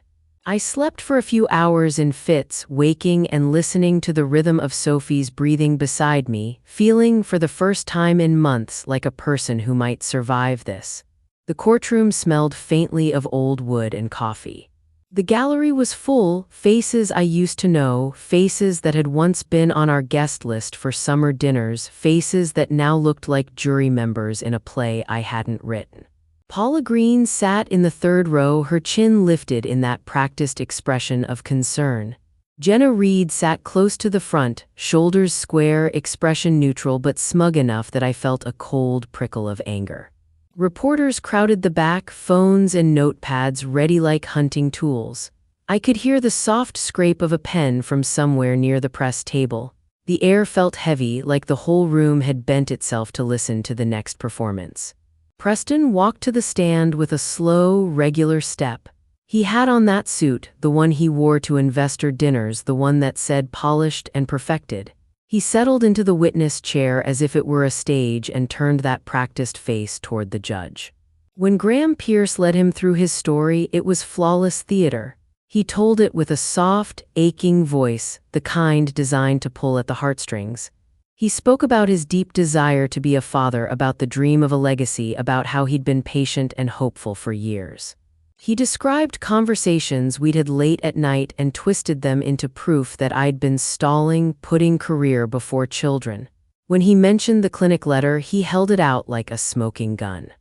I slept for a few hours in fits, waking and listening to the rhythm of Sophie's breathing beside me, feeling for the first time in months like a person who might survive this. The courtroom smelled faintly of old wood and coffee. The gallery was full, faces I used to know, faces that had once been on our guest list for summer dinners, faces that now looked like jury members in a play I hadn't written. Paula Green sat in the third row, her chin lifted in that practiced expression of concern. Jenna Reed sat close to the front, shoulders square, expression neutral but smug enough that I felt a cold prickle of anger. Reporters crowded the back, phones and notepads ready like hunting tools. I could hear the soft scrape of a pen from somewhere near the press table. The air felt heavy, like the whole room had bent itself to listen to the next performance. Preston walked to the stand with a slow, regular step. He had on that suit, the one he wore to investor dinners, the one that said polished and perfected. He settled into the witness chair as if it were a stage and turned that practiced face toward the judge. When Graham Pierce led him through his story, it was flawless theater. He told it with a soft, aching voice, the kind designed to pull at the heartstrings. He spoke about his deep desire to be a father, about the dream of a legacy, about how he'd been patient and hopeful for years. He described conversations we'd had late at night and twisted them into proof that I'd been stalling, putting career before children. When he mentioned the clinic letter, he held it out like a smoking gun.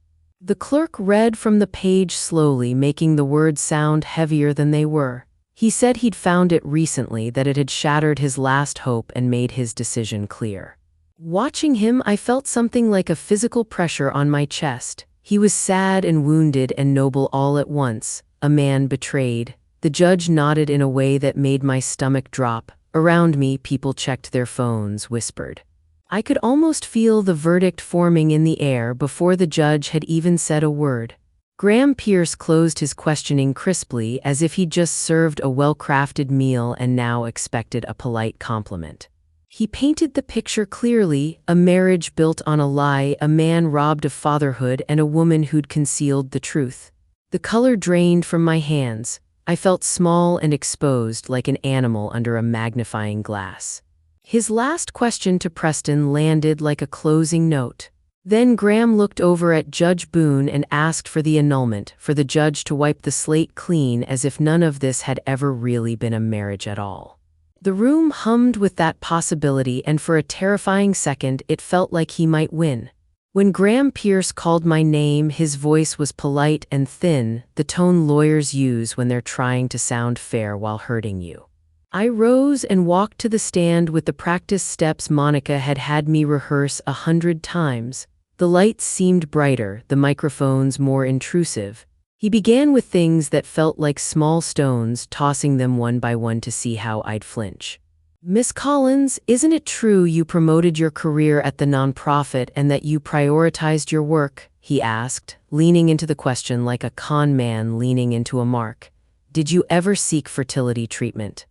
The clerk read from the page slowly, making the words sound heavier than they were. He said he'd found it recently, that it had shattered his last hope and made his decision clear. Watching him, I felt something like a physical pressure on my chest. He was sad and wounded and noble all at once, a man betrayed. The judge nodded in a way that made my stomach drop. Around me, people checked their phones, whispered. I could almost feel the verdict forming in the air before the judge had even said a word. Graham Pierce closed his questioning crisply, as if he'd just served a well-crafted meal and now expected a polite compliment. He painted the picture clearly: a marriage built on a lie, a man robbed of fatherhood, and a woman who'd concealed the truth. The color drained from my hands. I felt small and exposed, like an animal under a magnifying glass. His last question to Preston landed like a closing note. Then Graham looked over at Judge Boone and asked for the annulment, for the judge to wipe the slate clean as if none of this had ever really been a marriage at all. The room hummed with that possibility, and for a terrifying second it felt like he might win. When Graham Pierce called my name, his voice was polite and thin, the tone lawyers use when they're trying to sound fair while hurting you. I rose and walked to the stand with the practice steps Monica had had me rehearse 100 times. The lights seemed brighter, the microphones more intrusive. He began with things that felt like small stones, tossing them one by one to see how I'd flinch. "Miss Collins, isn't it true you promoted your career at the nonprofit and that you prioritized your work?" he asked, leaning into the question like a con man leaning into a mark. "Did you ever seek fertility treatment?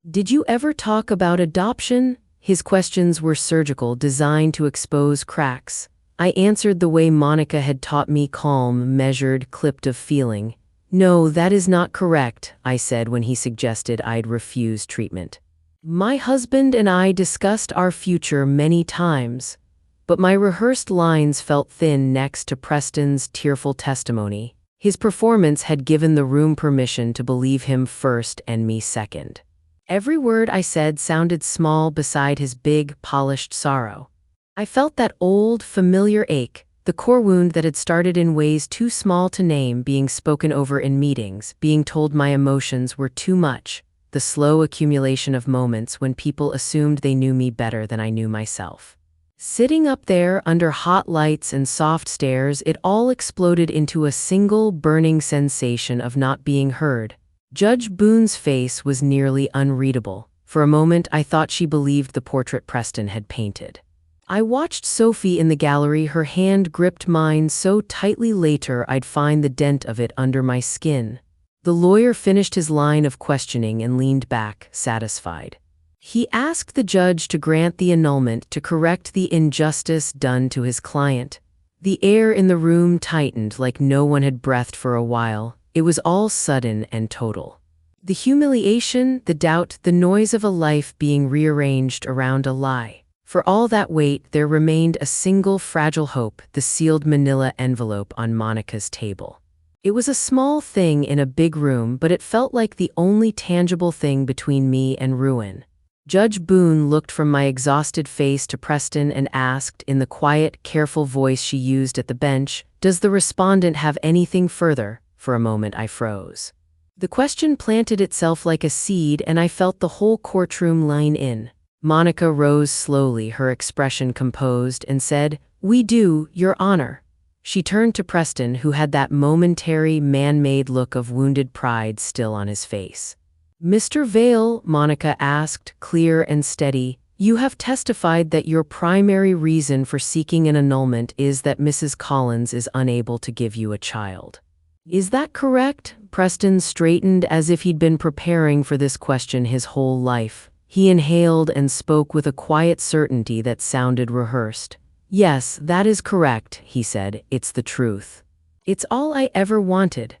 Did you ever talk about adoption?" His questions were surgical, designed to expose cracks. I answered the way Monica had taught me, calm, measured, clipped of feeling. "No, that is not correct," I said when he suggested I'd refuse treatment. "My husband and I discussed our future many times." But my rehearsed lines felt thin next to Preston's tearful testimony. His performance had given the room permission to believe him first and me second. Every word I said sounded small beside his big, polished sorrow. I felt that old, familiar ache, the core wound that had started in ways too small to name, being spoken over in meetings, being told my emotions were too much, the slow accumulation of moments when people assumed they knew me better than I knew myself. Sitting up there under hot lights and soft stares, it all exploded into a single burning sensation of not being heard. Judge Boone's face was nearly unreadable. For a moment I thought she believed the portrait Preston had painted. I watched Sophie in the gallery, her hand gripped mine so tightly later I'd find the dent of it under my skin. The lawyer finished his line of questioning and leaned back, satisfied. He asked the judge to grant the annulment to correct the injustice done to his client. The air in the room tightened like no one had breathed for a while. It was all sudden and total. The humiliation, the doubt, the noise of a life being rearranged around a lie. For all that weight, there remained a single fragile hope, the sealed manila envelope on Monica's table. It was a small thing in a big room, but it felt like the only tangible thing between me and ruin. Judge Boone looked from my exhausted face to Preston and asked, in the quiet, careful voice she used at the bench, "Does the respondent have anything further?" For a moment I froze. The question planted itself like a seed, and I felt the whole courtroom line in. Monica rose slowly, her expression composed, and said, "We do, Your Honor." She turned to Preston, who had that momentary, man-made look of wounded pride still on his face. "Mr. Vale," Monica asked, clear and steady, "you have testified that your primary reason for seeking an annulment is that Mrs. Collins is unable to give you a child. Is that correct?" Preston straightened as if he'd been preparing for this question his whole life. He inhaled and spoke with a quiet certainty that sounded rehearsed. "Yes, that is correct," he said. "It's the truth. It's all I ever wanted."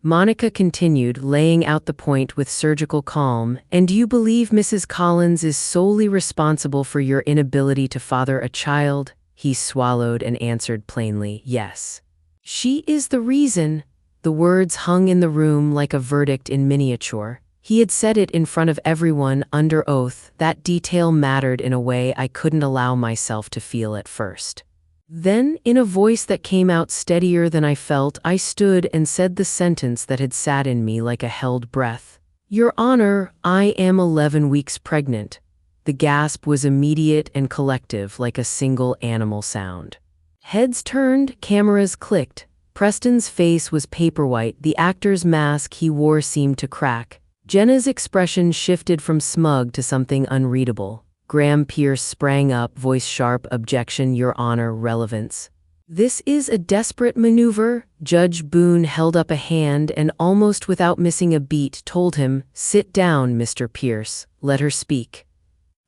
Monica continued, laying out the point with surgical calm. "And do you believe Mrs. Collins is solely responsible for your inability to father a child?" He swallowed and answered plainly, "Yes. She is the reason." The words hung in the room like a verdict in miniature. He had said it in front of everyone, under oath. That detail mattered in a way I couldn't allow myself to feel at first. Then, in a voice that came out steadier than I felt, I stood and said the sentence that had sat in me like a held breath. "Your Honor, I am 11 weeks pregnant." The gasp was immediate and collective, like a single animal sound. Heads turned, cameras clicked. Preston's face was paper-white, the actor's mask he wore seemed to crack. Jenna's expression shifted from smug to something unreadable. Graham Pierce sprang up, voice sharp, "Objection, Your Honor, relevance." "This is a desperate maneuver." Judge Boone held up a hand and, almost without missing a beat, told him, "Sit down, Mr. Pierce. Let her speak."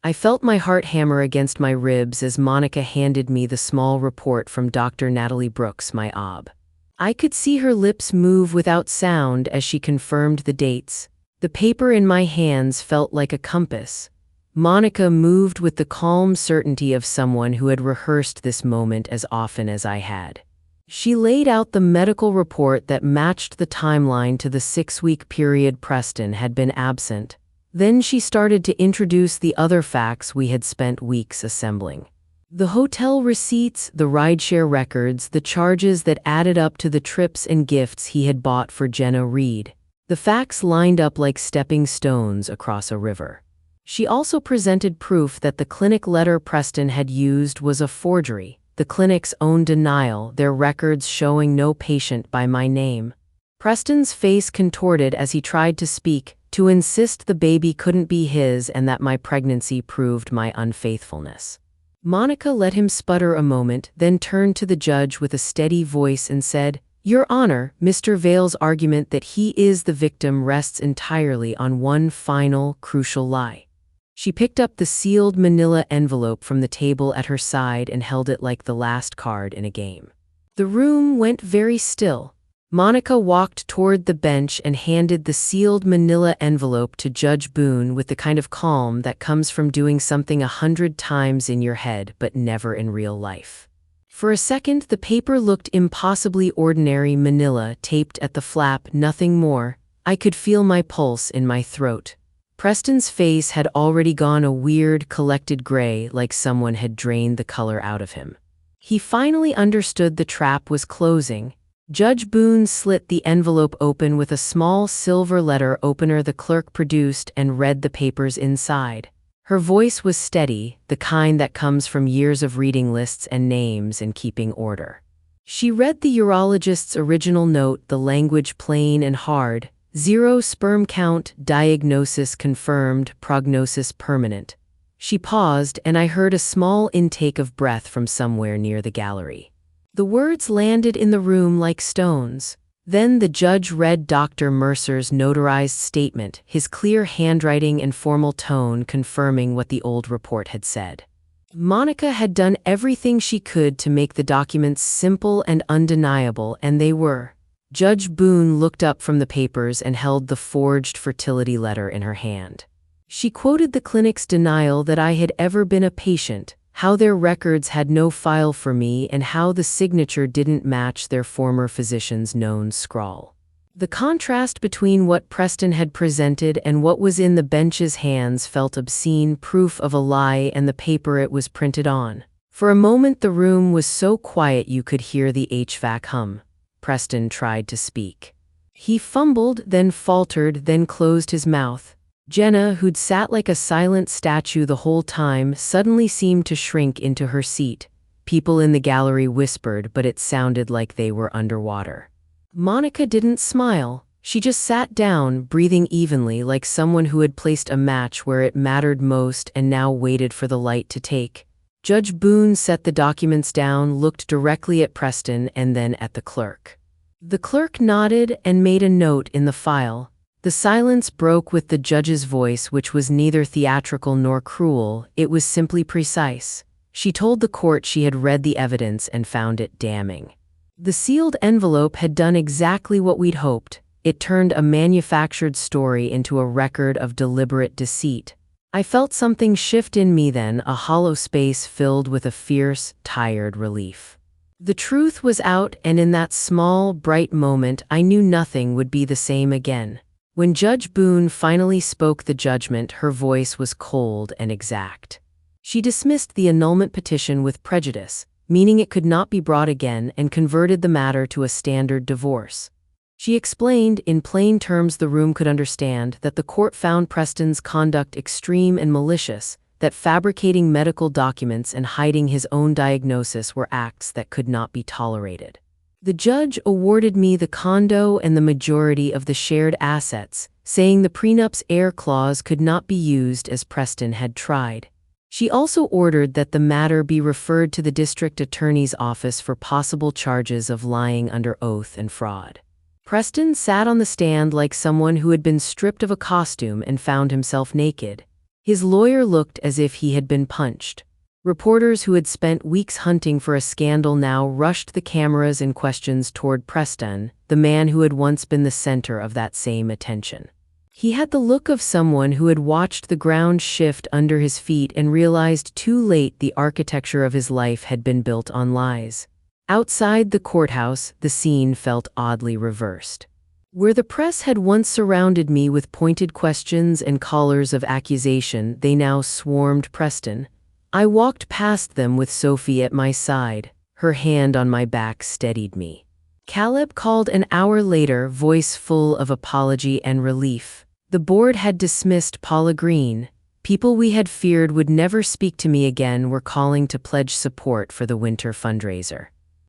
I felt my heart hammer against my ribs as Monica handed me the small report from Dr. Natalie Brooks, my OB. I could see her lips move without sound as she confirmed the dates. The paper in my hands felt like a compass. Monica moved with the calm certainty of someone who had rehearsed this moment as often as I had. She laid out the medical report that matched the timeline to the 6-week period Preston had been absent. Then she started to introduce the other facts we had spent weeks assembling. The hotel receipts, the rideshare records, the charges that added up to the trips and gifts he had bought for Jenna Reed. The facts lined up like stepping stones across a river. She also presented proof that the clinic letter Preston had used was a forgery, the clinic's own denial, their records showing no patient by my name. Preston's face contorted as he tried to speak, to insist the baby couldn't be his and that my pregnancy proved my unfaithfulness. Monica let him sputter a moment, then turned to the judge with a steady voice and said, "Your Honor, Mr. Vale's argument that he is the victim rests entirely on one final, crucial lie." She picked up the sealed manila envelope from the table at her side and held it like the last card in a game. The room went very still. Monica walked toward the bench and handed the sealed manila envelope to Judge Boone with the kind of calm that comes from doing something 100 times in your head but never in real life. For a second, the paper looked impossibly ordinary manila taped at the flap, nothing more. I could feel my pulse in my throat. Preston's face had already gone a weird, collected gray, like someone had drained the color out of him. He finally understood the trap was closing. Judge Boone slit the envelope open with a small silver letter opener the clerk produced and read the papers inside. Her voice was steady, the kind that comes from years of reading lists and names and keeping order. She read the urologist's original note, the language plain and hard. 0 sperm count, diagnosis confirmed, prognosis permanent. She paused, and I heard a small intake of breath from somewhere near the gallery. The words landed in the room like stones. Then the judge read Dr. Mercer's notarized statement, his clear handwriting and formal tone confirming what the old report had said. Monica had done everything she could to make the documents simple and undeniable, and they were. Judge Boone looked up from the papers and held the forged fertility letter in her hand. She quoted the clinic's denial that I had ever been a patient, how their records had no file for me, and how the signature didn't match their former physician's known scrawl. The contrast between what Preston had presented and what was in the bench's hands felt obscene, proof of a lie and the paper it was printed on. For a moment the room was so quiet you could hear the HVAC hum. Preston tried to speak. He fumbled, then faltered, then closed his mouth. Jenna, who'd sat like a silent statue the whole time, suddenly seemed to shrink into her seat. People in the gallery whispered, but it sounded like they were underwater. Monica didn't smile. She just sat down, breathing evenly like someone who had placed a match where it mattered most and now waited for the light to take. Judge Boone set the documents down, looked directly at Preston and then at the clerk. The clerk nodded and made a note in the file. The silence broke with the judge's voice, which was neither theatrical nor cruel, it was simply precise. She told the court she had read the evidence and found it damning. The sealed envelope had done exactly what we'd hoped. It turned a manufactured story into a record of deliberate deceit. I felt something shift in me then, a hollow space filled with a fierce, tired relief. The truth was out, and in that small, bright moment I knew nothing would be the same again. When Judge Boone finally spoke the judgment, her voice was cold and exact. She dismissed the annulment petition with prejudice, meaning it could not be brought again, and converted the matter to a standard divorce. She explained, in plain terms the room could understand, that the court found Preston's conduct extreme and malicious, that fabricating medical documents and hiding his own diagnosis were acts that could not be tolerated. The judge awarded me the condo and the majority of the shared assets, saying the prenup's heir clause could not be used as Preston had tried. She also ordered that the matter be referred to the district attorney's office for possible charges of lying under oath and fraud. Preston sat on the stand like someone who had been stripped of a costume and found himself naked. His lawyer looked as if he had been punched. Reporters who had spent weeks hunting for a scandal now rushed the cameras and questions toward Preston, the man who had once been the center of that same attention. He had the look of someone who had watched the ground shift under his feet and realized too late the architecture of his life had been built on lies. Outside the courthouse, the scene felt oddly reversed. Where the press had once surrounded me with pointed questions and collars of accusation, they now swarmed Preston. I walked past them with Sophie at my side. Her hand on my back steadied me. Caleb called an hour later, voice full of apology and relief. The board had dismissed Paula Green. People we had feared would never speak to me again were calling to pledge support for the winter fundraiser.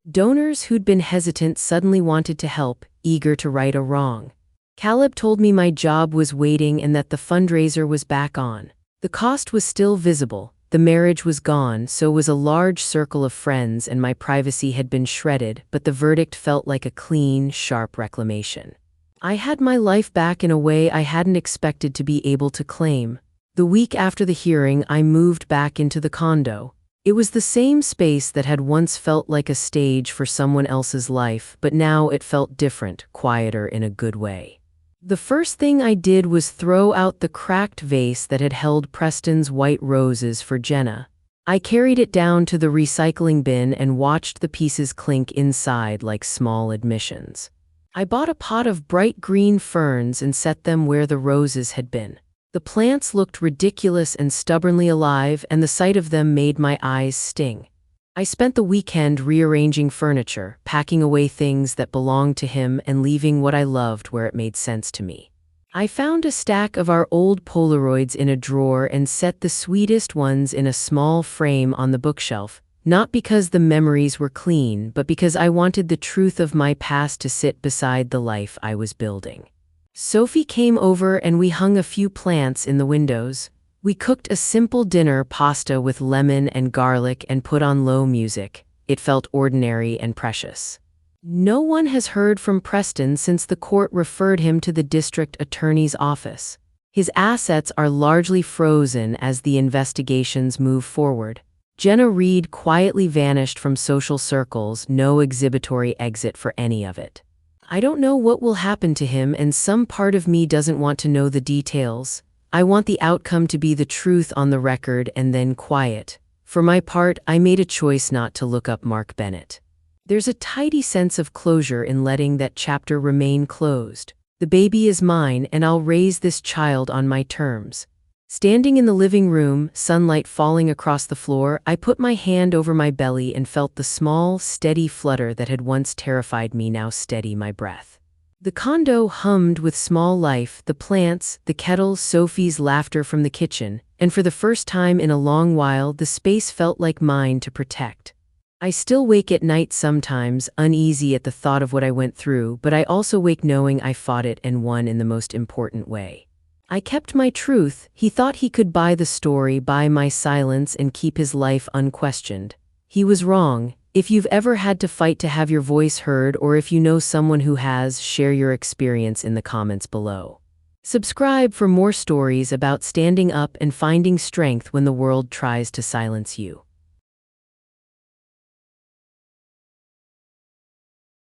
Donors who'd been hesitant suddenly wanted to help, eager to right a wrong. Caleb told me my job was waiting and that the fundraiser was back on. The cost was still visible. The marriage was gone, so was a large circle of friends, and my privacy had been shredded, but the verdict felt like a clean, sharp reclamation. I had my life back in a way I hadn't expected to be able to claim. The week after the hearing, I moved back into the condo. It was the same space that had once felt like a stage for someone else's life, but now it felt different, quieter in a good way. The first thing I did was throw out the cracked vase that had held Preston's white roses for Jenna. I carried it down to the recycling bin and watched the pieces clink inside like small admissions. I bought a pot of bright green ferns and set them where the roses had been. The plants looked ridiculous and stubbornly alive, and the sight of them made my eyes sting. I spent the weekend rearranging furniture, packing away things that belonged to him and leaving what I loved where it made sense to me. I found a stack of our old Polaroids in a drawer and set the sweetest ones in a small frame on the bookshelf, not because the memories were clean, but because I wanted the truth of my past to sit beside the life I was building. Sophie came over and we hung a few plants in the windows. We cooked a simple dinner, pasta with lemon and garlic, and put on low music. It felt ordinary and precious. No one has heard from Preston since the court referred him to the district attorney's office. His assets are largely frozen as the investigations move forward. Jenna Reed quietly vanished from social circles, no exhibitory exit for any of it. I don't know what will happen to him, and some part of me doesn't want to know the details. I want the outcome to be the truth on the record and then quiet. For my part, I made a choice not to look up Mark Bennett. There's a tidy sense of closure in letting that chapter remain closed. The baby is mine, and I'll raise this child on my terms. Standing in the living room, sunlight falling across the floor, I put my hand over my belly and felt the small, steady flutter that had once terrified me now steady my breath. The condo hummed with small life, the plants, the kettle, Sophie's laughter from the kitchen, and for the first time in a long while, the space felt like mine to protect. I still wake at night sometimes, uneasy at the thought of what I went through, but I also wake knowing I fought it and won in the most important way. I kept my truth. He thought he could buy the story, buy my silence, and keep his life unquestioned. He was wrong. If you've ever had to fight to have your voice heard, or if you know someone who has, share your experience in the comments below. Subscribe for more stories about standing up and finding strength when the world tries to silence you.